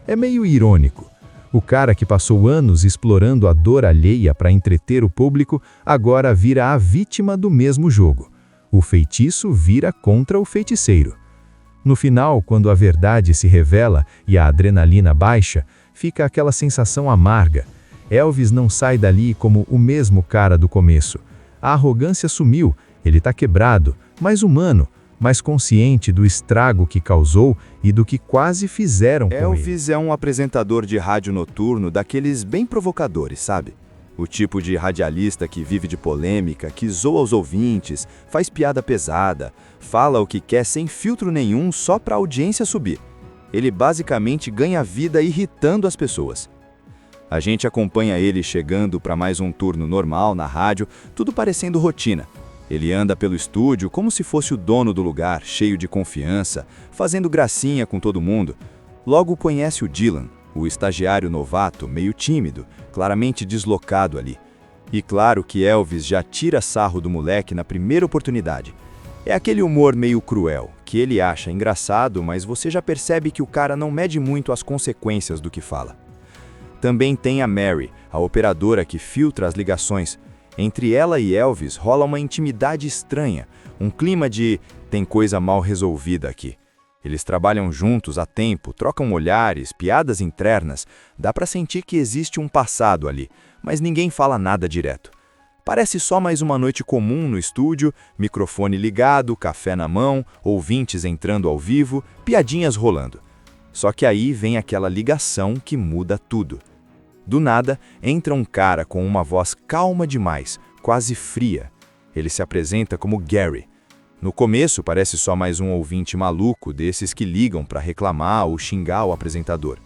É meio irônico. O cara que passou anos explorando a dor alheia para entreter o público, agora vira a vítima do mesmo jogo. O feitiço vira contra o feiticeiro. No final, quando a verdade se revela e a adrenalina baixa, fica aquela sensação amarga. Elvis não sai dali como o mesmo cara do começo. A arrogância sumiu, ele está quebrado, mais humano, mais consciente do estrago que causou e do que quase fizeram com ele. Elvis é um apresentador de rádio noturno daqueles bem provocadores, sabe? O tipo de radialista que vive de polêmica, que zoa os ouvintes, faz piada pesada, fala o que quer sem filtro nenhum só para a audiência subir. Ele basicamente ganha vida irritando as pessoas. A gente acompanha ele chegando para mais um turno normal na rádio, tudo parecendo rotina. Ele anda pelo estúdio como se fosse o dono do lugar, cheio de confiança, fazendo gracinha com todo mundo. Logo conhece o Dylan, o estagiário novato, meio tímido, claramente deslocado ali. E claro que Elvis já tira sarro do moleque na primeira oportunidade. É aquele humor meio cruel, que ele acha engraçado, mas você já percebe que o cara não mede muito as consequências do que fala. Também tem a Mary, a operadora que filtra as ligações. Entre ela e Elvis rola uma intimidade estranha, um clima de tem coisa mal resolvida aqui. Eles trabalham juntos há tempo, trocam olhares, piadas internas, dá pra sentir que existe um passado ali, mas ninguém fala nada direto. Parece só mais uma noite comum no estúdio, microfone ligado, café na mão, ouvintes entrando ao vivo, piadinhas rolando. Só que aí vem aquela ligação que muda tudo. Do nada, entra um cara com uma voz calma demais, quase fria. Ele se apresenta como Gary. No começo, parece só mais um ouvinte maluco desses que ligam para reclamar ou xingar o apresentador.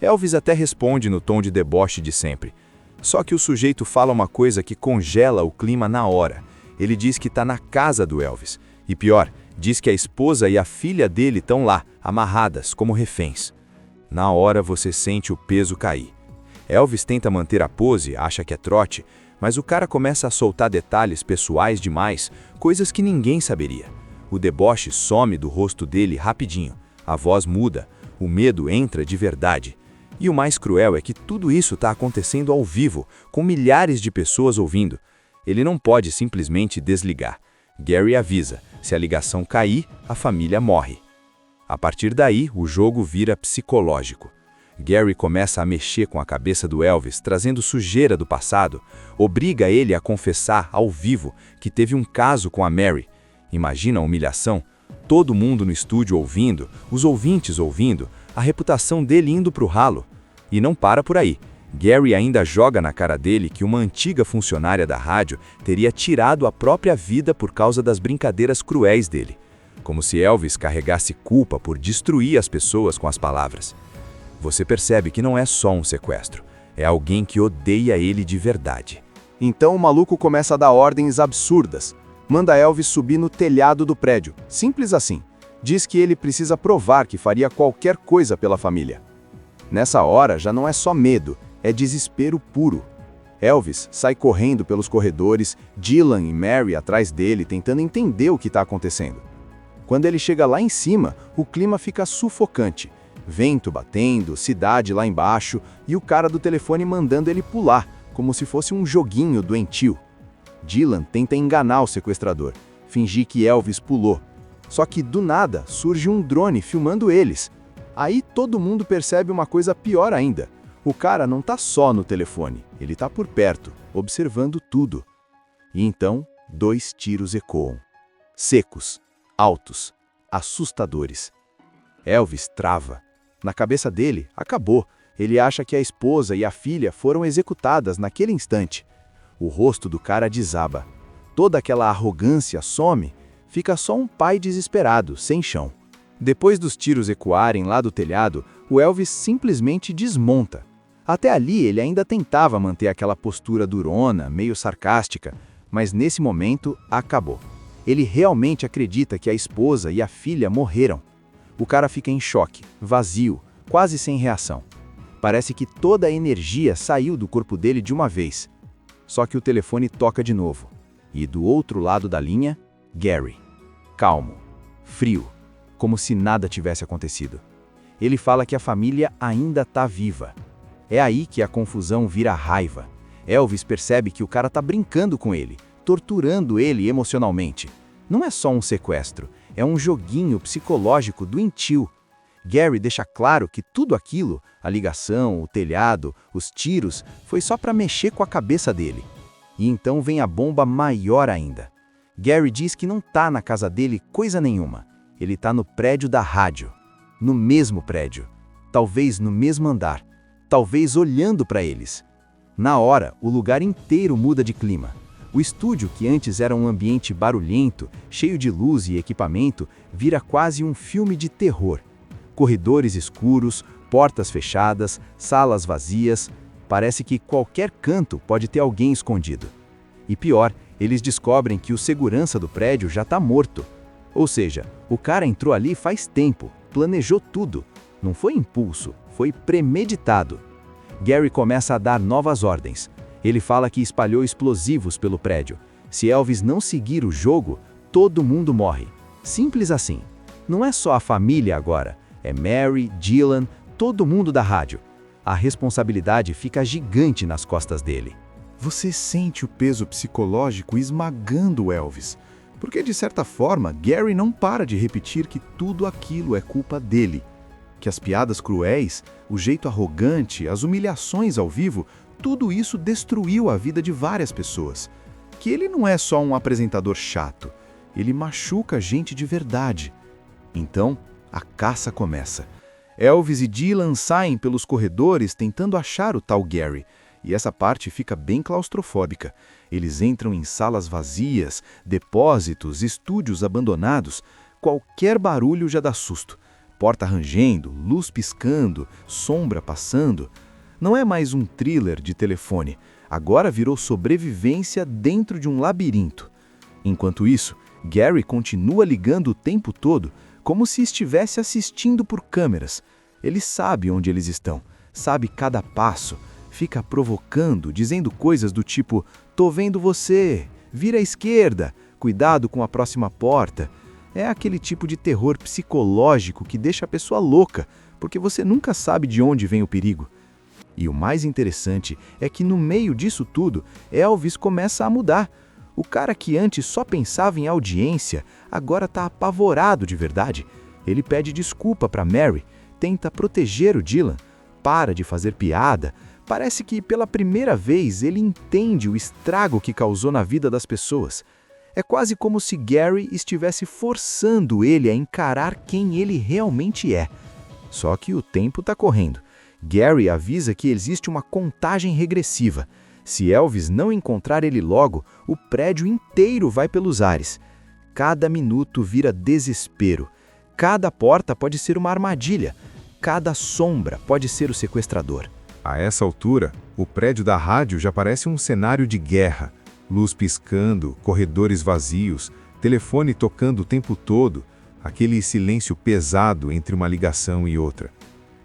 Elvis até responde no tom de deboche de sempre. Só que o sujeito fala uma coisa que congela o clima na hora. Ele diz que está na casa do Elvis. E pior, diz que a esposa e a filha dele estão lá, amarradas, como reféns. Na hora você sente o peso cair. Elvis tenta manter a pose, acha que é trote, mas o cara começa a soltar detalhes pessoais demais, coisas que ninguém saberia. O deboche some do rosto dele rapidinho, a voz muda, o medo entra de verdade. E o mais cruel é que tudo isso está acontecendo ao vivo, com milhares de pessoas ouvindo. Ele não pode simplesmente desligar. Gary avisa, se a ligação cair, a família morre. A partir daí, o jogo vira psicológico. Gary começa a mexer com a cabeça do Elvis, trazendo sujeira do passado, obriga ele a confessar ao vivo que teve um caso com a Mary. Imagina a humilhação, todo mundo no estúdio ouvindo, os ouvintes ouvindo, a reputação dele indo pro ralo. E não para por aí. Gary ainda joga na cara dele que uma antiga funcionária da rádio teria tirado a própria vida por causa das brincadeiras cruéis dele. Como se Elvis carregasse culpa por destruir as pessoas com as palavras. Você percebe que não é só um sequestro, é alguém que odeia ele de verdade. Então o maluco começa a dar ordens absurdas. Manda Elvis subir no telhado do prédio, simples assim. Diz que ele precisa provar que faria qualquer coisa pela família. Nessa hora já não é só medo, é desespero puro. Elvis sai correndo pelos corredores, Dylan e Mary atrás dele tentando entender o que está acontecendo. Quando ele chega lá em cima, o clima fica sufocante. Vento batendo, cidade lá embaixo e o cara do telefone mandando ele pular, como se fosse um joguinho doentio. Dylan tenta enganar o sequestrador, fingir que Elvis pulou. Só que do nada surge um drone filmando eles. Aí todo mundo percebe uma coisa pior ainda. O cara não tá só no telefone, ele tá por perto, observando tudo. E então, 2 tiros ecoam. Secos, altos, assustadores. Elvis trava. Na cabeça dele, acabou. Ele acha que a esposa e a filha foram executadas naquele instante. O rosto do cara desaba. Toda aquela arrogância some, fica só um pai desesperado, sem chão. Depois dos tiros ecoarem lá do telhado, o Elvis simplesmente desmonta. Até ali ele ainda tentava manter aquela postura durona, meio sarcástica, mas nesse momento acabou. Ele realmente acredita que a esposa e a filha morreram. O cara fica em choque, vazio, quase sem reação. Parece que toda a energia saiu do corpo dele de uma vez. Só que o telefone toca de novo. E do outro lado da linha, Gary. Calmo, frio, como se nada tivesse acontecido. Ele fala que a família ainda está viva. É aí que a confusão vira raiva. Elvis percebe que o cara está brincando com ele, torturando ele emocionalmente. Não é só um sequestro, é um joguinho psicológico doentio. Gary deixa claro que tudo aquilo, a ligação, o telhado, os tiros, foi só para mexer com a cabeça dele. E então vem a bomba maior ainda. Gary diz que não tá na casa dele coisa nenhuma. Ele tá no prédio da rádio. No mesmo prédio. Talvez no mesmo andar. Talvez olhando para eles. Na hora, o lugar inteiro muda de clima. O estúdio, que antes era um ambiente barulhento, cheio de luz e equipamento, vira quase um filme de terror. Corredores escuros, portas fechadas, salas vazias. Parece que qualquer canto pode ter alguém escondido. E pior, eles descobrem que o segurança do prédio já está morto. Ou seja, o cara entrou ali faz tempo, planejou tudo. Não foi impulso, foi premeditado. Gary começa a dar novas ordens. Ele fala que espalhou explosivos pelo prédio. Se Elvis não seguir o jogo, todo mundo morre. Simples assim. Não é só a família agora. É Mary, Dylan, todo mundo da rádio. A responsabilidade fica gigante nas costas dele. Você sente o peso psicológico esmagando o Elvis, porque de certa forma Gary não para de repetir que tudo aquilo é culpa dele. Que as piadas cruéis, o jeito arrogante, as humilhações ao vivo, tudo isso destruiu a vida de várias pessoas. Que ele não é só um apresentador chato, ele machuca gente de verdade. Então, a caça começa. Elvis e Dylan saem pelos corredores tentando achar o tal Gary, e essa parte fica bem claustrofóbica. Eles entram em salas vazias, depósitos, estúdios abandonados. Qualquer barulho já dá susto. Porta rangendo, luz piscando, sombra passando. Não é mais um thriller de telefone. Agora virou sobrevivência dentro de um labirinto. Enquanto isso, Gary continua ligando o tempo todo, como se estivesse assistindo por câmeras. Ele sabe onde eles estão, sabe cada passo, fica provocando, dizendo coisas do tipo: "Tô vendo você, vira à esquerda, cuidado com a próxima porta". É aquele tipo de terror psicológico que deixa a pessoa louca, porque você nunca sabe de onde vem o perigo. E o mais interessante é que no meio disso tudo, Elvis começa a mudar. O cara que antes só pensava em audiência, agora está apavorado de verdade. Ele pede desculpa para Mary, tenta proteger o Dylan, para de fazer piada. Parece que pela primeira vez ele entende o estrago que causou na vida das pessoas. É quase como se Gary estivesse forçando ele a encarar quem ele realmente é. Só que o tempo está correndo. Gary avisa que existe uma contagem regressiva. Se Elvis não encontrar ele logo, o prédio inteiro vai pelos ares. Cada minuto vira desespero. Cada porta pode ser uma armadilha. Cada sombra pode ser o sequestrador. A essa altura, o prédio da rádio já parece um cenário de guerra. Luz piscando, corredores vazios, telefone tocando o tempo todo, aquele silêncio pesado entre uma ligação e outra.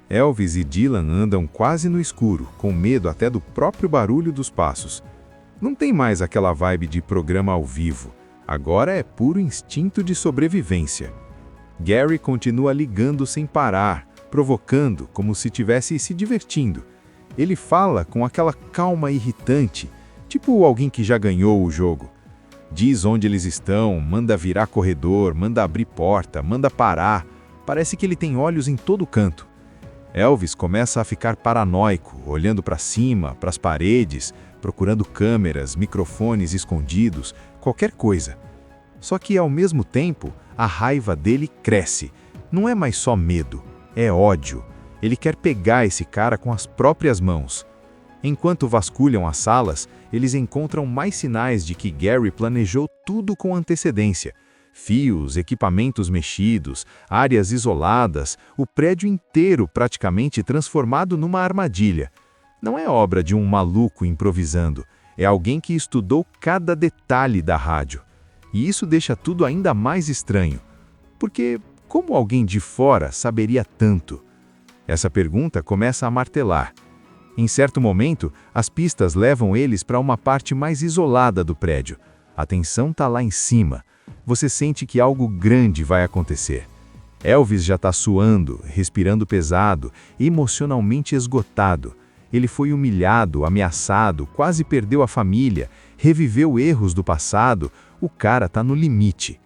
Elvis e Dylan andam quase no escuro, com medo até do próprio barulho dos passos. Não tem mais aquela vibe de programa ao vivo. Agora é puro instinto de sobrevivência. Gary continua ligando sem parar, provocando como se estivesse se divertindo. Ele fala com aquela calma irritante, tipo alguém que já ganhou o jogo. Diz onde eles estão, manda virar corredor, manda abrir porta, manda parar. Parece que ele tem olhos em todo canto. Elvis começa a ficar paranoico, olhando para cima, para as paredes, procurando câmeras, microfones escondidos, qualquer coisa. Só que, ao mesmo tempo, a raiva dele cresce. Não é mais só medo, é ódio. Ele quer pegar esse cara com as próprias mãos. Enquanto vasculham as salas, eles encontram mais sinais de que Gary planejou tudo com antecedência. Fios, equipamentos mexidos, áreas isoladas, o prédio inteiro praticamente transformado numa armadilha. Não é obra de um maluco improvisando, é alguém que estudou cada detalhe da rádio. E isso deixa tudo ainda mais estranho. Porque como alguém de fora saberia tanto? Essa pergunta começa a martelar. Em certo momento, as pistas levam eles para uma parte mais isolada do prédio. A tensão está lá em cima. Você sente que algo grande vai acontecer. Elvis já está suando, respirando pesado, emocionalmente esgotado. Ele foi humilhado, ameaçado, quase perdeu a família, reviveu erros do passado. O cara está no limite.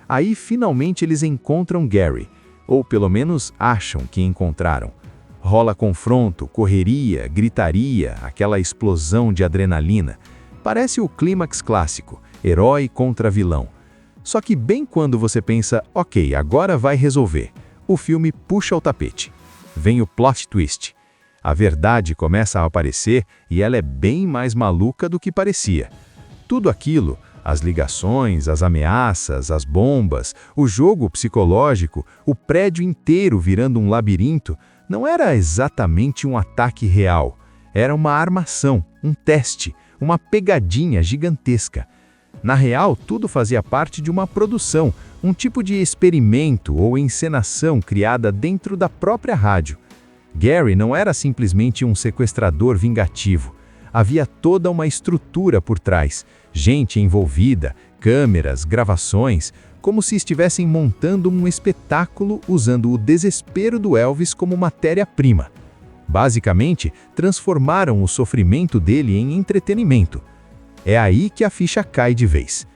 Aí, finalmente, eles encontram Gary, ou pelo menos acham que encontraram. Rola confronto, correria, gritaria, aquela explosão de adrenalina. Parece o clímax clássico, herói contra vilão. Só que bem quando você pensa, ok, agora vai resolver, o filme puxa o tapete. Vem o plot twist. A verdade começa a aparecer e ela é bem mais maluca do que parecia. Tudo aquilo, as ligações, as ameaças, as bombas, o jogo psicológico, o prédio inteiro virando um labirinto, não era exatamente um ataque real. Era uma armação, um teste, uma pegadinha gigantesca. Na real, tudo fazia parte de uma produção, um tipo de experimento ou encenação criada dentro da própria rádio. Gary não era simplesmente um sequestrador vingativo. Havia toda uma estrutura por trás, gente envolvida, câmeras, gravações, como se estivessem montando um espetáculo usando o desespero do Elvis como matéria-prima. Basicamente, transformaram o sofrimento dele em entretenimento. É aí que a ficha cai de vez.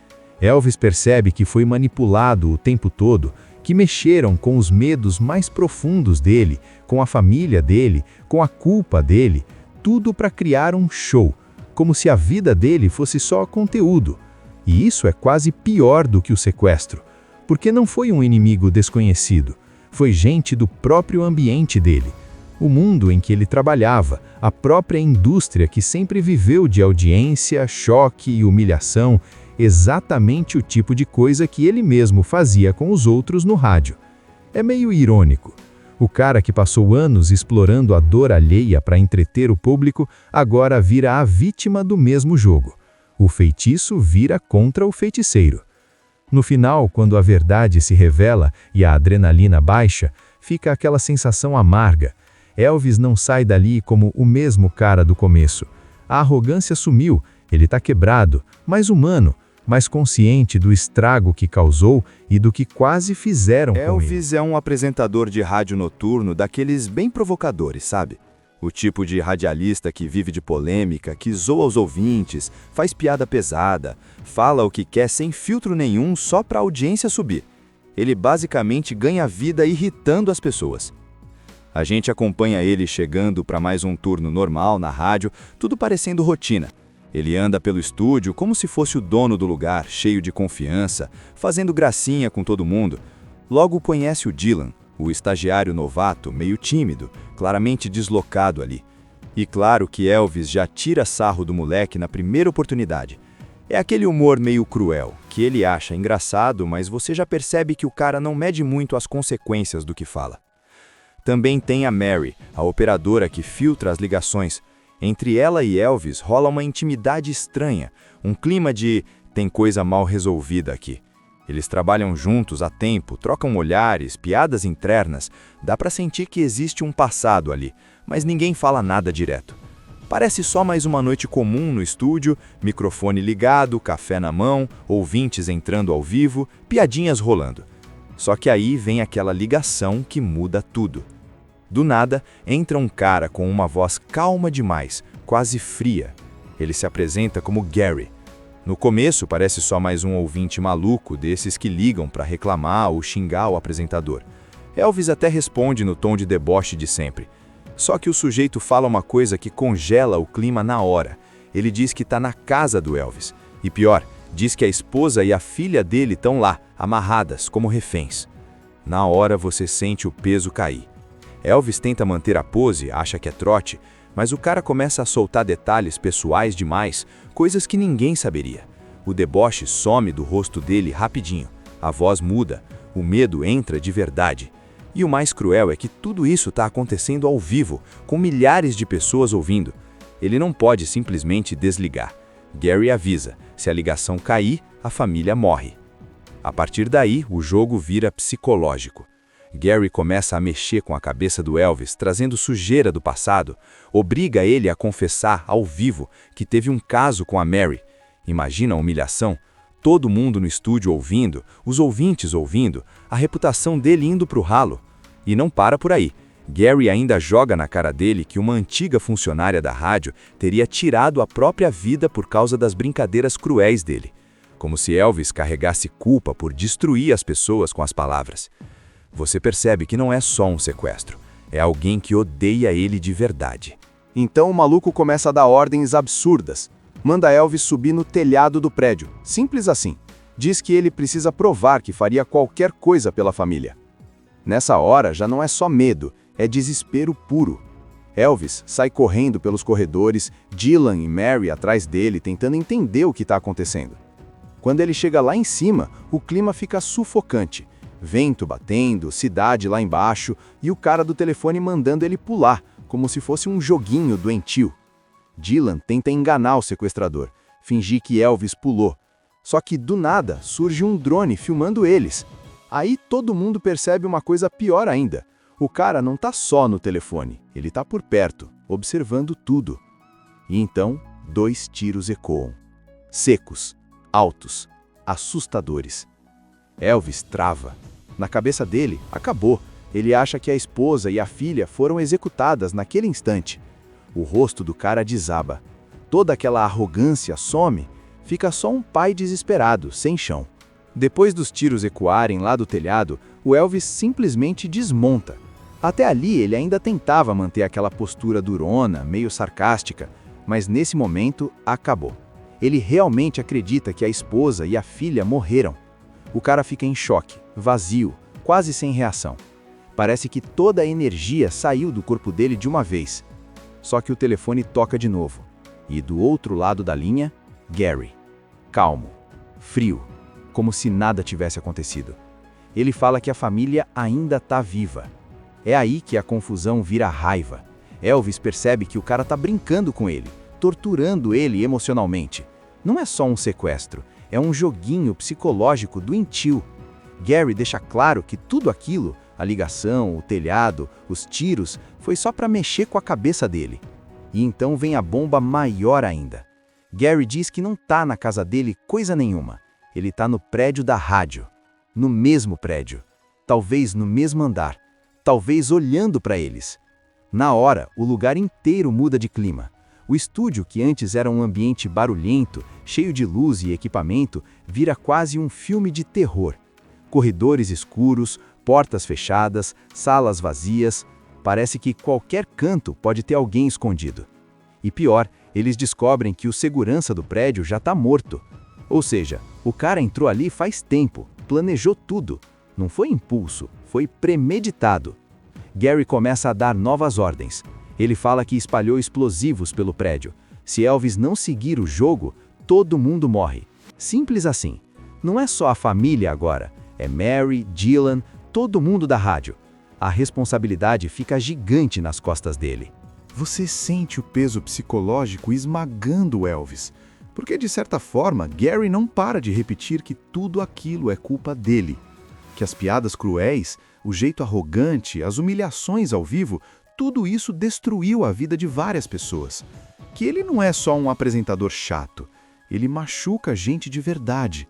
Elvis percebe que foi manipulado o tempo todo, que mexeram com os medos mais profundos dele, com a família dele, com a culpa dele, tudo para criar um show, como se a vida dele fosse só conteúdo. E isso é quase pior do que o sequestro, porque não foi um inimigo desconhecido, foi gente do próprio ambiente dele. O mundo em que ele trabalhava, a própria indústria que sempre viveu de audiência, choque e humilhação, exatamente o tipo de coisa que ele mesmo fazia com os outros no rádio. É meio irônico. O cara que passou anos explorando a dor alheia para entreter o público, agora vira a vítima do mesmo jogo. O feitiço vira contra o feiticeiro. No final, quando a verdade se revela e a adrenalina baixa, fica aquela sensação amarga. Elvis não sai dali como o mesmo cara do começo. A arrogância sumiu, ele está quebrado, mais humano, mais consciente do estrago que causou e do que quase fizeram com ele. Elvis é um apresentador de rádio noturno daqueles bem provocadores, sabe? O tipo de radialista que vive de polêmica, que zoa os ouvintes, faz piada pesada, fala o que quer sem filtro nenhum só para a audiência subir. Ele basicamente ganha vida irritando as pessoas. A gente acompanha ele chegando para mais um turno normal na rádio, tudo parecendo rotina. Ele anda pelo estúdio como se fosse o dono do lugar, cheio de confiança, fazendo gracinha com todo mundo. Logo conhece o Dylan, o estagiário novato, meio tímido, claramente deslocado ali. E claro que Elvis já tira sarro do moleque na primeira oportunidade. É aquele humor meio cruel, que ele acha engraçado, mas você já percebe que o cara não mede muito as consequências do que fala. Também tem a Mary, a operadora que filtra as ligações. Entre ela e Elvis rola uma intimidade estranha, um clima de tem coisa mal resolvida aqui. Eles trabalham juntos há tempo, trocam olhares, piadas internas, dá pra sentir que existe um passado ali, mas ninguém fala nada direto. Parece só mais uma noite comum no estúdio, microfone ligado, café na mão, ouvintes entrando ao vivo, piadinhas rolando. Só que aí vem aquela ligação que muda tudo. Do nada, entra um cara com uma voz calma demais, quase fria. Ele se apresenta como Gary. No começo, parece só mais um ouvinte maluco, desses que ligam para reclamar ou xingar o apresentador. Elvis até responde no tom de deboche de sempre. Só que o sujeito fala uma coisa que congela o clima na hora. Ele diz que está na casa do Elvis. E pior, diz que a esposa e a filha dele estão lá, amarradas, como reféns. Na hora você sente o peso cair. Elvis tenta manter a pose, acha que é trote, mas o cara começa a soltar detalhes pessoais demais, coisas que ninguém saberia. O deboche some do rosto dele rapidinho, a voz muda, o medo entra de verdade. E o mais cruel é que tudo isso está acontecendo ao vivo, com milhares de pessoas ouvindo. Ele não pode simplesmente desligar. Gary avisa, se a ligação cair, a família morre. A partir daí, o jogo vira psicológico. Gary começa a mexer com a cabeça do Elvis, trazendo sujeira do passado, obriga ele a confessar ao vivo que teve um caso com a Mary. Imagina a humilhação, todo mundo no estúdio ouvindo, os ouvintes ouvindo, a reputação dele indo pro ralo. E não para por aí. Gary ainda joga na cara dele que uma antiga funcionária da rádio teria tirado a própria vida por causa das brincadeiras cruéis dele. Como se Elvis carregasse culpa por destruir as pessoas com as palavras. Você percebe que não é só um sequestro, é alguém que odeia ele de verdade. Então o maluco começa a dar ordens absurdas. Manda Elvis subir no telhado do prédio, simples assim. Diz que ele precisa provar que faria qualquer coisa pela família. Nessa hora já não é só medo, é desespero puro. Elvis sai correndo pelos corredores, Dylan e Mary atrás dele tentando entender o que está acontecendo. Quando ele chega lá em cima, o clima fica sufocante. Vento batendo, cidade lá embaixo e o cara do telefone mandando ele pular, como se fosse um joguinho doentio. Dylan tenta enganar o sequestrador, fingir que Elvis pulou. Só que do nada surge um drone filmando eles. Aí todo mundo percebe uma coisa pior ainda. O cara não tá só no telefone, ele tá por perto, observando tudo. E então, 2 tiros ecoam. Secos, altos, assustadores. Elvis trava. Na cabeça dele, acabou. Ele acha que a esposa e a filha foram executadas naquele instante. O rosto do cara desaba. Toda aquela arrogância some, fica só um pai desesperado, sem chão. Depois dos tiros ecoarem lá do telhado, o Elvis simplesmente desmonta. Até ali ele ainda tentava manter aquela postura durona, meio sarcástica, mas nesse momento acabou. Ele realmente acredita que a esposa e a filha morreram. O cara fica em choque, vazio, quase sem reação. Parece que toda a energia saiu do corpo dele de uma vez. Só que o telefone toca de novo. E do outro lado da linha, Gary. Calmo, frio, como se nada tivesse acontecido. Ele fala que a família ainda está viva. É aí que a confusão vira raiva. Elvis percebe que o cara tá brincando com ele, torturando ele emocionalmente. Não é só um sequestro, é um joguinho psicológico doentio. Gary deixa claro que tudo aquilo, a ligação, o telhado, os tiros, foi só para mexer com a cabeça dele. E então vem a bomba maior ainda. Gary diz que não tá na casa dele coisa nenhuma. Ele tá no prédio da rádio. No mesmo prédio. Talvez no mesmo andar. Talvez olhando para eles. Na hora, o lugar inteiro muda de clima. O estúdio, que antes era um ambiente barulhento, cheio de luz e equipamento, vira quase um filme de terror. Corredores escuros, portas fechadas, salas vazias. Parece que qualquer canto pode ter alguém escondido. E pior, eles descobrem que o segurança do prédio já está morto. Ou seja, o cara entrou ali faz tempo, planejou tudo. Não foi impulso, foi premeditado. Gary começa a dar novas ordens. Ele fala que espalhou explosivos pelo prédio. Se Elvis não seguir o jogo, todo mundo morre. Simples assim. Não é só a família agora. É Mary, Dylan, todo mundo da rádio. A responsabilidade fica gigante nas costas dele. Você sente o peso psicológico esmagando o Elvis. Porque, de certa forma, Gary não para de repetir que tudo aquilo é culpa dele. Que as piadas cruéis, o jeito arrogante, as humilhações ao vivo, tudo isso destruiu a vida de várias pessoas. Que ele não é só um apresentador chato, ele machuca gente de verdade.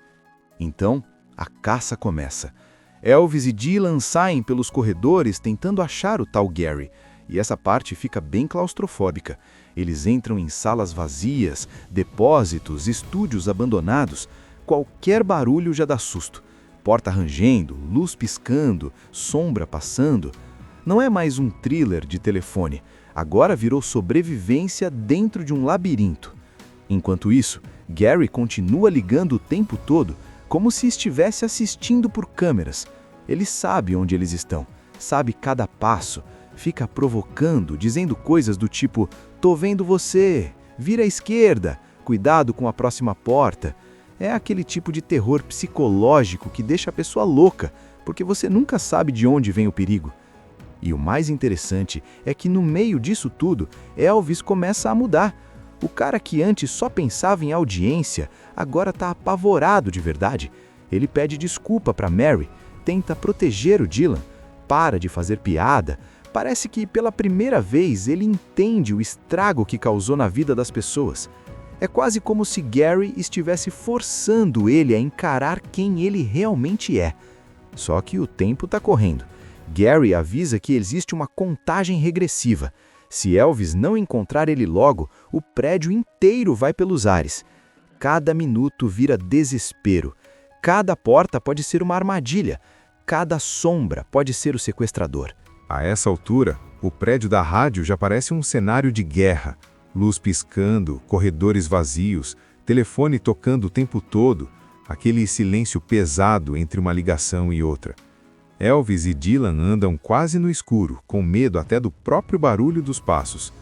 Então, a caça começa. Elvis e Dylan saem pelos corredores tentando achar o tal Gary, e essa parte fica bem claustrofóbica. Eles entram em salas vazias, depósitos, estúdios abandonados. Qualquer barulho já dá susto. Porta rangendo, luz piscando, sombra passando. Não é mais um thriller de telefone. Agora virou sobrevivência dentro de um labirinto. Enquanto isso, Gary continua ligando o tempo todo, como se estivesse assistindo por câmeras. Ele sabe onde eles estão, sabe cada passo, Fica provocando, dizendo coisas do tipo: "Tô vendo você, vira à esquerda, cuidado com a próxima porta". É aquele tipo de terror psicológico que deixa a pessoa louca, porque você nunca sabe de onde vem o perigo. E o mais interessante é que no meio disso tudo, Elvis começa a mudar. O cara que antes só pensava em audiência, agora está apavorado de verdade. Ele pede desculpa para Mary, tenta proteger o Dylan, para de fazer piada. Parece que pela primeira vez ele entende o estrago que causou na vida das pessoas. É quase como se Gary estivesse forçando ele a encarar quem ele realmente é. Só que o tempo está correndo. Gary avisa que existe uma contagem regressiva. Se Elvis não encontrar ele logo, o prédio inteiro vai pelos ares. Cada minuto vira desespero. Cada porta pode ser uma armadilha. Cada sombra pode ser o sequestrador. A essa altura, o prédio da rádio já parece um cenário de guerra. Luz piscando, corredores vazios, telefone tocando o tempo todo, aquele silêncio pesado entre uma ligação e outra. Elvis e Dylan andam quase no escuro, com medo até do próprio barulho dos passos.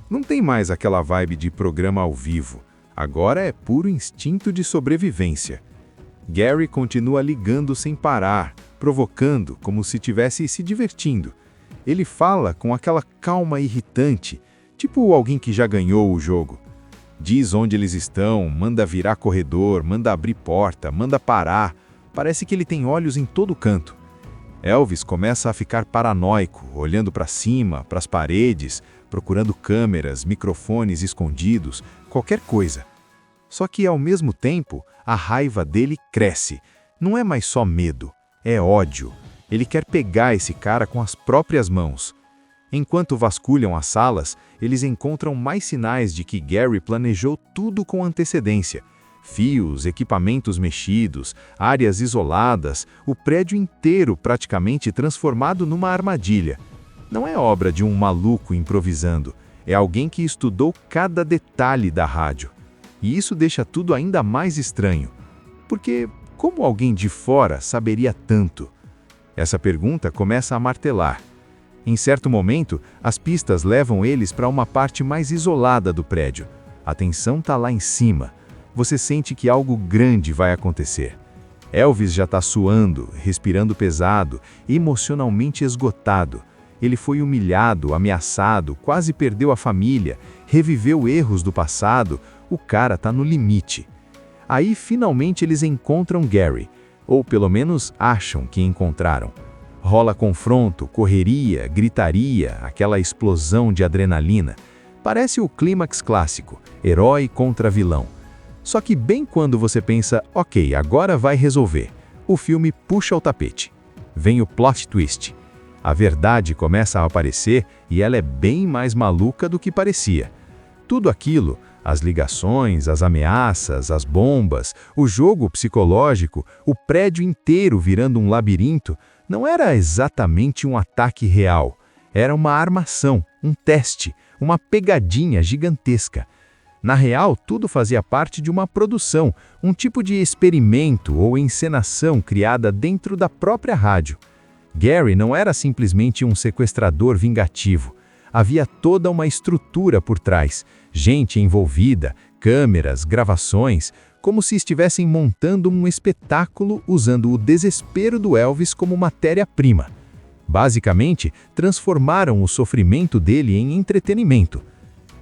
Não tem mais aquela vibe de programa ao vivo. Agora é puro instinto de sobrevivência. Gary continua ligando sem parar, provocando como se estivesse se divertindo. Ele fala com aquela calma irritante, tipo alguém que já ganhou o jogo. Diz onde eles estão, manda virar corredor, manda abrir porta, manda parar. Parece que ele tem olhos em todo canto. Elvis começa a ficar paranoico, olhando para cima, para as paredes, procurando câmeras, microfones escondidos, qualquer coisa. Só que, ao mesmo tempo, a raiva dele cresce. Não é mais só medo, é ódio. Ele quer pegar esse cara com as próprias mãos. Enquanto vasculham as salas, eles encontram mais sinais de que Gary planejou tudo com antecedência. Fios, equipamentos mexidos, áreas isoladas, o prédio inteiro praticamente transformado numa armadilha. Não é obra de um maluco improvisando, é alguém que estudou cada detalhe da rádio. E isso deixa tudo ainda mais estranho. Porque como alguém de fora saberia tanto? Essa pergunta começa a martelar. Em certo momento, as pistas levam eles para uma parte mais isolada do prédio. A tensão está lá em cima. Você sente que algo grande vai acontecer. Elvis já está suando, respirando pesado, emocionalmente esgotado. Ele foi humilhado, ameaçado, quase perdeu a família, reviveu erros do passado. O cara está no limite. Aí, finalmente, eles encontram Gary, ou pelo menos acham que encontraram. Rola confronto, correria, gritaria, aquela explosão de adrenalina. Parece o clímax clássico, herói contra vilão. Só que bem quando você pensa, ok, agora vai resolver, o filme puxa o tapete. Vem o plot twist. A verdade começa a aparecer e ela é bem mais maluca do que parecia. Tudo aquilo, as ligações, as ameaças, as bombas, o jogo psicológico, o prédio inteiro virando um labirinto, não era exatamente um ataque real. Era uma armação, um teste, uma pegadinha gigantesca. Na real, tudo fazia parte de uma produção, um tipo de experimento ou encenação criada dentro da própria rádio. Gary não era simplesmente um sequestrador vingativo. Havia toda uma estrutura por trás, gente envolvida, câmeras, gravações, como se estivessem montando um espetáculo usando o desespero do Elvis como matéria-prima. Basicamente, transformaram o sofrimento dele em entretenimento.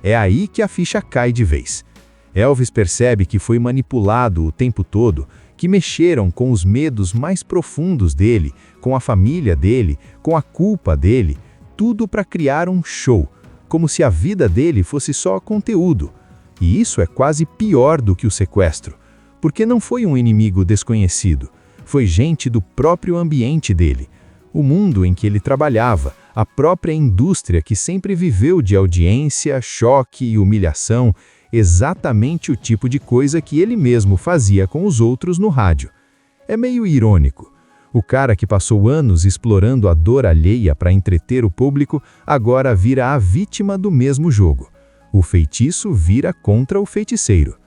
É aí que a ficha cai de vez. Elvis percebe que foi manipulado o tempo todo, que mexeram com os medos mais profundos dele, com a família dele, com a culpa dele, tudo para criar um show, como se a vida dele fosse só conteúdo. E isso é quase pior do que o sequestro, porque não foi um inimigo desconhecido, foi gente do próprio ambiente dele, o mundo em que ele trabalhava, a própria indústria que sempre viveu de audiência, choque e humilhação, exatamente o tipo de coisa que ele mesmo fazia com os outros no rádio. É meio irônico. O cara que passou anos explorando a dor alheia para entreter o público, agora vira a vítima do mesmo jogo. O feitiço vira contra o feiticeiro.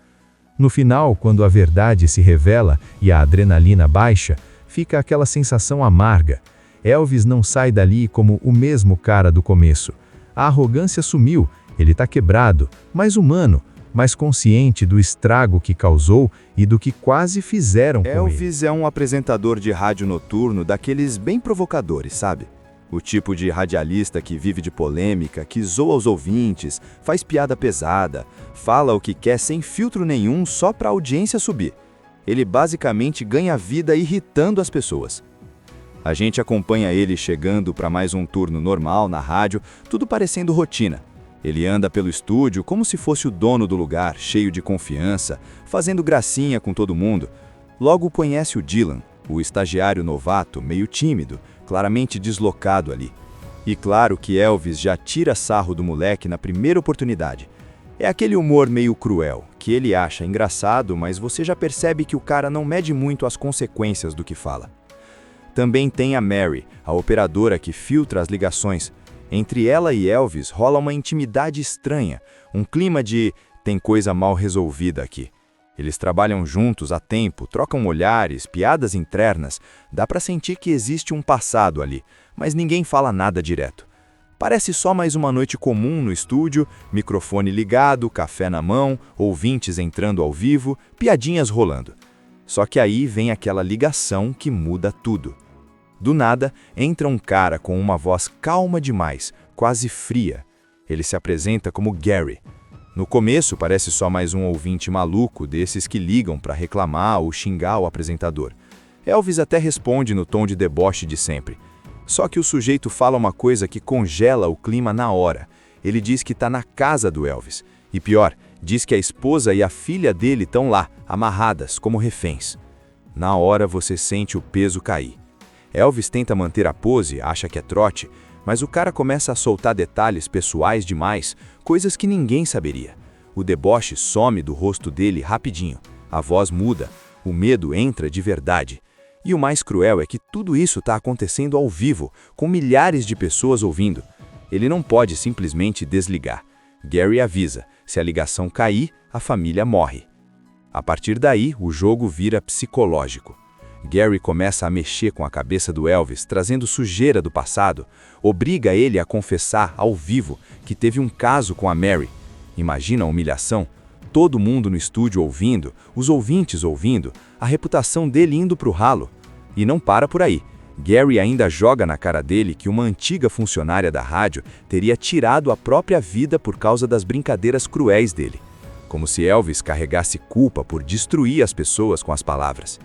No final, quando a verdade se revela e a adrenalina baixa, fica aquela sensação amarga. Elvis não sai dali como o mesmo cara do começo. A arrogância sumiu, ele tá quebrado, mais humano, mais consciente do estrago que causou e do que quase fizeram com ele. Elvis é um apresentador de rádio noturno daqueles bem provocadores, sabe? O tipo de radialista que vive de polêmica, que zoa os ouvintes, faz piada pesada, fala o que quer sem filtro nenhum só pra audiência subir. Ele basicamente ganha vida irritando as pessoas. A gente acompanha ele chegando para mais um turno normal na rádio, tudo parecendo rotina. Ele anda pelo estúdio como se fosse o dono do lugar, cheio de confiança, fazendo gracinha com todo mundo. Logo conhece o Dylan, o estagiário novato, meio tímido, claramente deslocado ali. E claro que Elvis já tira sarro do moleque na primeira oportunidade. É aquele humor meio cruel, que ele acha engraçado, mas você já percebe que o cara não mede muito as consequências do que fala. Também tem a Mary, a operadora que filtra as ligações. Entre ela e Elvis rola uma intimidade estranha, um clima de tem coisa mal resolvida aqui. Eles trabalham juntos há tempo, trocam olhares, piadas internas, dá pra sentir que existe um passado ali, mas ninguém fala nada direto. Parece só mais uma noite comum no estúdio, microfone ligado, café na mão, ouvintes entrando ao vivo, piadinhas rolando. Só que aí vem aquela ligação que muda tudo. Do nada, entra um cara com uma voz calma demais, quase fria. Ele se apresenta como Gary. No começo, parece só mais um ouvinte maluco, desses que ligam para reclamar ou xingar o apresentador. Elvis até responde no tom de deboche de sempre. Só que o sujeito fala uma coisa que congela o clima na hora. Ele diz que está na casa do Elvis. E pior, diz que a esposa e a filha dele estão lá, amarradas, como reféns. Na hora você sente o peso cair. Elvis tenta manter a pose, acha que é trote, mas o cara começa a soltar detalhes pessoais demais, coisas que ninguém saberia. O deboche some do rosto dele rapidinho, a voz muda, o medo entra de verdade. E o mais cruel é que tudo isso está acontecendo ao vivo, com milhares de pessoas ouvindo. Ele não pode simplesmente desligar. Gary avisa, se a ligação cair, a família morre. A partir daí, o jogo vira psicológico. Gary começa a mexer com a cabeça do Elvis, trazendo sujeira do passado, obriga ele a confessar ao vivo que teve um caso com a Mary. Imagina a humilhação, todo mundo no estúdio ouvindo, os ouvintes ouvindo, a reputação dele indo pro ralo. E não para por aí. Gary ainda joga na cara dele que uma antiga funcionária da rádio teria tirado a própria vida por causa das brincadeiras cruéis dele. Como se Elvis carregasse culpa por destruir as pessoas com as palavras.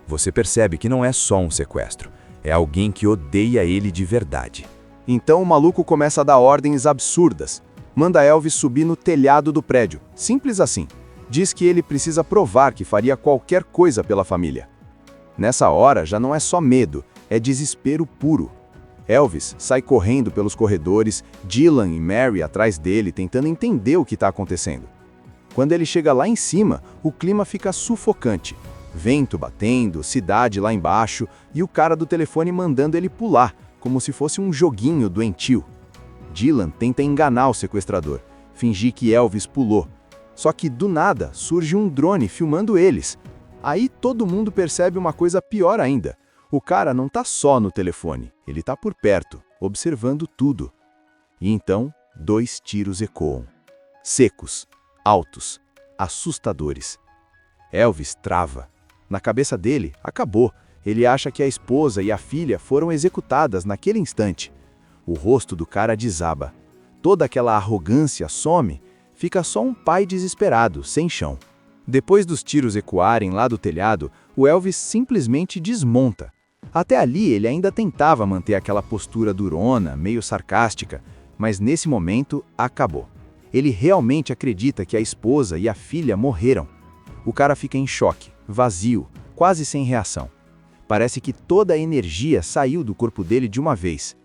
Você percebe que não é só um sequestro, é alguém que odeia ele de verdade. Então o maluco começa a dar ordens absurdas. Manda Elvis subir no telhado do prédio, simples assim. Diz que ele precisa provar que faria qualquer coisa pela família. Nessa hora já não é só medo, é desespero puro. Elvis sai correndo pelos corredores, Dylan e Mary atrás dele tentando entender o que está acontecendo. Quando ele chega lá em cima, o clima fica sufocante. Vento batendo, cidade lá embaixo e o cara do telefone mandando ele pular, como se fosse um joguinho doentio. Dylan tenta enganar o sequestrador, fingir que Elvis pulou. Só que do nada surge um drone filmando eles. Aí todo mundo percebe uma coisa pior ainda. O cara não tá só no telefone, ele tá por perto, observando tudo. E então, 2 tiros ecoam. Secos, altos, assustadores. Elvis trava. Na cabeça dele, acabou. Ele acha que a esposa e a filha foram executadas naquele instante. O rosto do cara desaba. Toda aquela arrogância some, fica só um pai desesperado, sem chão. Depois dos tiros ecoarem lá do telhado, o Elvis simplesmente desmonta. Até ali ele ainda tentava manter aquela postura durona, meio sarcástica, mas nesse momento acabou. Ele realmente acredita que a esposa e a filha morreram. O cara fica em choque, vazio, quase sem reação. Parece que toda a energia saiu do corpo dele de uma vez.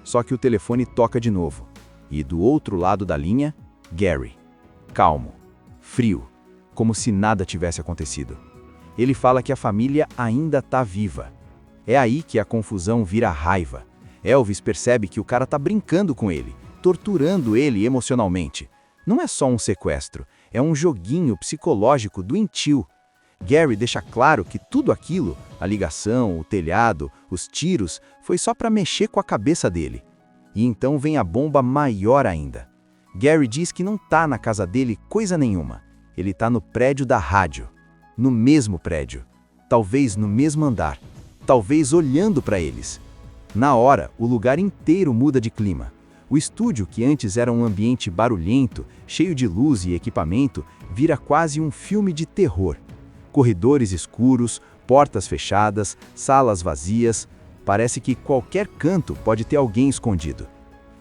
Só que o telefone toca de novo. E do outro lado da linha, Gary. Calmo, frio, como se nada tivesse acontecido. Ele fala que a família ainda está viva. É aí que a confusão vira raiva. Elvis percebe que o cara tá brincando com ele, torturando ele emocionalmente. Não é só um sequestro, é um joguinho psicológico doentio. Gary deixa claro que tudo aquilo, a ligação, o telhado, os tiros, foi só para mexer com a cabeça dele. E então vem a bomba maior ainda. Gary diz que não tá na casa dele coisa nenhuma. Ele tá no prédio da rádio. No mesmo prédio. Talvez no mesmo andar. Talvez olhando para eles. Na hora, o lugar inteiro muda de clima. O estúdio, que antes era um ambiente barulhento, cheio de luz e equipamento, vira quase um filme de terror. Corredores escuros, portas fechadas, salas vazias. Parece que qualquer canto pode ter alguém escondido.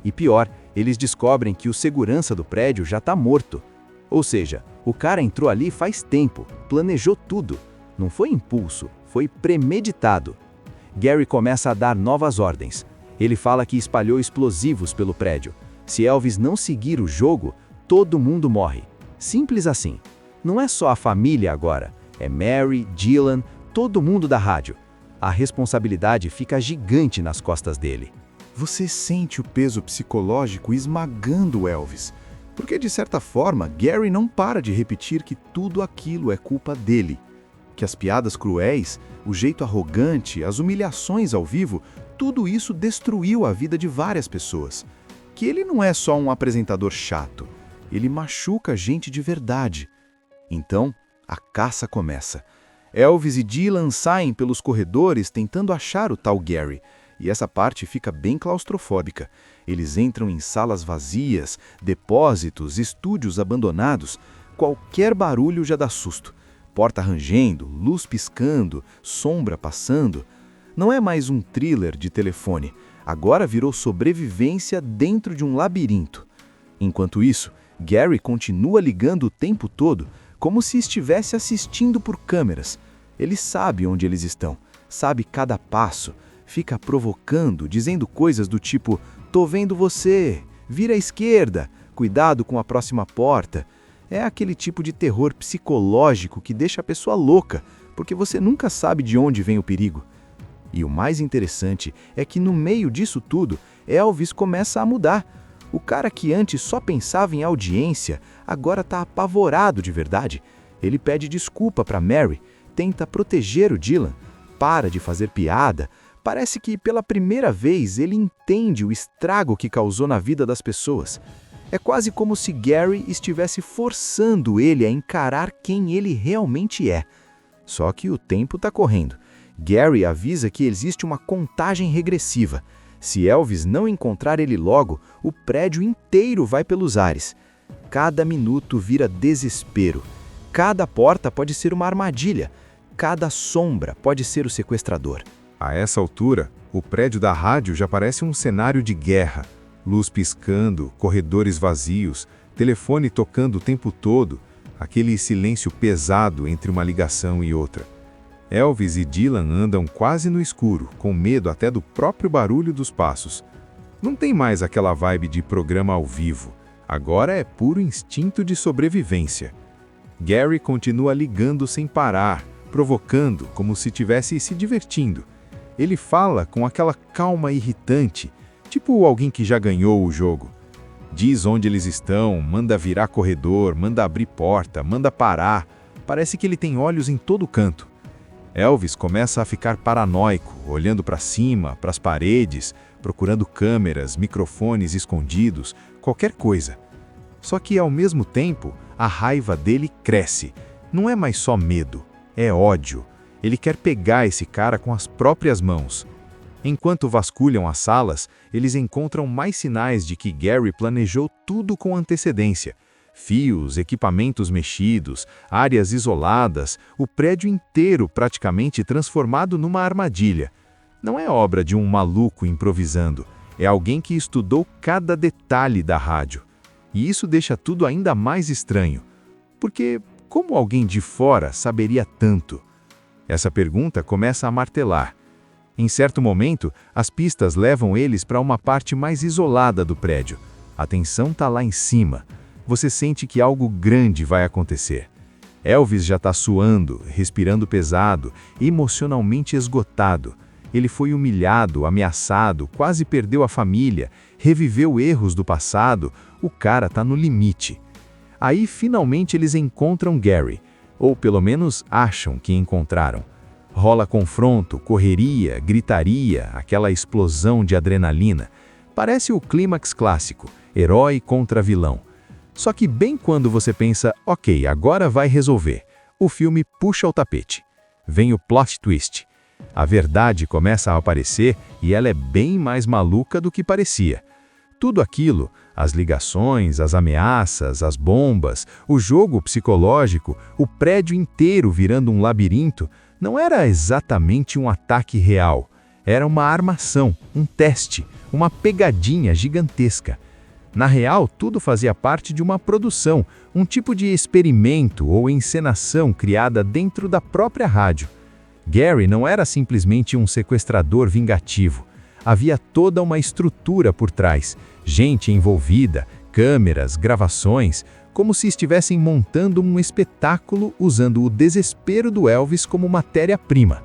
E pior, eles descobrem que o segurança do prédio já está morto. Ou seja, o cara entrou ali faz tempo, planejou tudo. Não foi impulso, foi premeditado. Gary começa a dar novas ordens. Ele fala que espalhou explosivos pelo prédio. Se Elvis não seguir o jogo, todo mundo morre. Simples assim. Não é só a família agora. É Mary, Dylan, todo mundo da rádio. A responsabilidade fica gigante nas costas dele. Você sente o peso psicológico esmagando Elvis, porque de certa forma Gary não para de repetir que tudo aquilo é culpa dele. Que as piadas cruéis, o jeito arrogante, as humilhações ao vivo, tudo isso destruiu a vida de várias pessoas. Que ele não é só um apresentador chato, ele machuca gente de verdade. Então, a caça começa. Elvis e Dylan saem pelos corredores tentando achar o tal Gary, e essa parte fica bem claustrofóbica. Eles entram em salas vazias, depósitos, estúdios abandonados. Qualquer barulho já dá susto. Porta rangendo, luz piscando, sombra passando. Não é mais um thriller de telefone. Agora virou sobrevivência dentro de um labirinto. Enquanto isso, Gary continua ligando o tempo todo, como se estivesse assistindo por câmeras. Ele sabe onde eles estão, sabe cada passo, fica provocando, dizendo coisas do tipo: "Tô vendo você, vira à esquerda, cuidado com a próxima porta". É aquele tipo de terror psicológico que deixa a pessoa louca, porque você nunca sabe de onde vem o perigo. E o mais interessante é que no meio disso tudo, Elvis começa a mudar. O cara que antes só pensava em audiência, agora está apavorado de verdade. Ele pede desculpa para Mary, tenta proteger o Dylan, para de fazer piada. Parece que pela primeira vez ele entende o estrago que causou na vida das pessoas. É quase como se Gary estivesse forçando ele a encarar quem ele realmente é. Só que o tempo está correndo. Gary avisa que existe uma contagem regressiva. Se Elvis não encontrar ele logo, o prédio inteiro vai pelos ares. Cada minuto vira desespero. Cada porta pode ser uma armadilha. Cada sombra pode ser o sequestrador. A essa altura, o prédio da rádio já parece um cenário de guerra. Luz piscando, corredores vazios, telefone tocando o tempo todo, aquele silêncio pesado entre uma ligação e outra. Elvis e Dylan andam quase no escuro, com medo até do próprio barulho dos passos. Não tem mais aquela vibe de programa ao vivo. Agora é puro instinto de sobrevivência. Gary continua ligando sem parar, provocando como se estivesse se divertindo. Ele fala com aquela calma irritante, tipo alguém que já ganhou o jogo. Diz onde eles estão, manda virar corredor, manda abrir porta, manda parar. Parece que ele tem olhos em todo canto. Elvis começa a ficar paranoico, olhando para cima, para as paredes, procurando câmeras, microfones escondidos, qualquer coisa. Só que, ao mesmo tempo, a raiva dele cresce. Não é mais só medo, é ódio. Ele quer pegar esse cara com as próprias mãos. Enquanto vasculham as salas, eles encontram mais sinais de que Gary planejou tudo com antecedência. Fios, equipamentos mexidos, áreas isoladas, o prédio inteiro praticamente transformado numa armadilha. Não é obra de um maluco improvisando, é alguém que estudou cada detalhe da rádio. E isso deixa tudo ainda mais estranho. Porque como alguém de fora saberia tanto? Essa pergunta começa a martelar. Em certo momento, as pistas levam eles para uma parte mais isolada do prédio. A tensão está lá em cima. Você sente que algo grande vai acontecer. Elvis já está suando, respirando pesado, emocionalmente esgotado. Ele foi humilhado, ameaçado, quase perdeu a família, reviveu erros do passado. O cara está no limite. Aí, finalmente, eles encontram Gary. ou pelo menos acham que encontraram. Rola confronto, correria, gritaria, aquela explosão de adrenalina. Parece o clímax clássico, herói contra vilão. Só que bem quando você pensa, ok, agora vai resolver, o filme puxa o tapete. Vem o plot twist. A verdade começa a aparecer e ela é bem mais maluca do que parecia. Tudo aquilo, as ligações, as ameaças, as bombas, o jogo psicológico, o prédio inteiro virando um labirinto, não era exatamente um ataque real. Era uma armação, um teste, uma pegadinha gigantesca. Na real, tudo fazia parte de uma produção, um tipo de experimento ou encenação criada dentro da própria rádio. Gary não era simplesmente um sequestrador vingativo. Havia toda uma estrutura por trás, gente envolvida, câmeras, gravações, como se estivessem montando um espetáculo usando o desespero do Elvis como matéria-prima.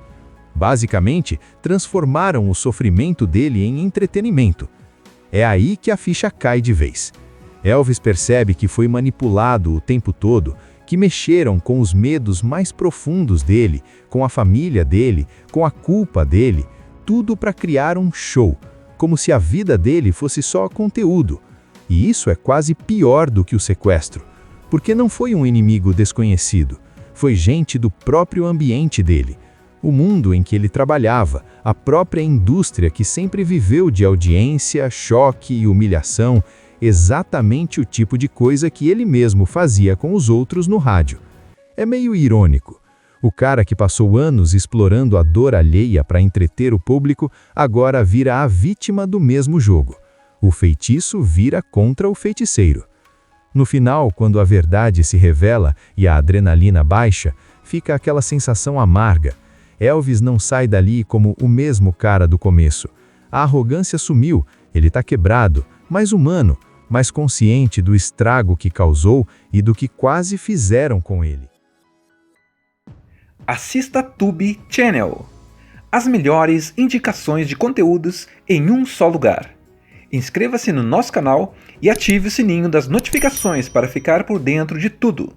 Basicamente, transformaram o sofrimento dele em entretenimento. É aí que a ficha cai de vez. Elvis percebe que foi manipulado o tempo todo, que mexeram com os medos mais profundos dele, com a família dele, com a culpa dele, tudo para criar um show, como se a vida dele fosse só conteúdo. E isso é quase pior do que o sequestro, porque não foi um inimigo desconhecido, foi gente do próprio ambiente dele, o mundo em que ele trabalhava, a própria indústria que sempre viveu de audiência, choque e humilhação, exatamente o tipo de coisa que ele mesmo fazia com os outros no rádio. É meio irônico. O cara que passou anos explorando a dor alheia para entreter o público, agora vira a vítima do mesmo jogo. O feitiço vira contra o feiticeiro. No final, quando a verdade se revela e a adrenalina baixa, fica aquela sensação amarga. Elvis não sai dali como o mesmo cara do começo. A arrogância sumiu, ele está quebrado, mais humano, mais consciente do estrago que causou e do que quase fizeram com ele. Assista Tubi Channel. As melhores indicações de conteúdos em um só lugar. Inscreva-se no nosso canal e ative o sininho das notificações para ficar por dentro de tudo.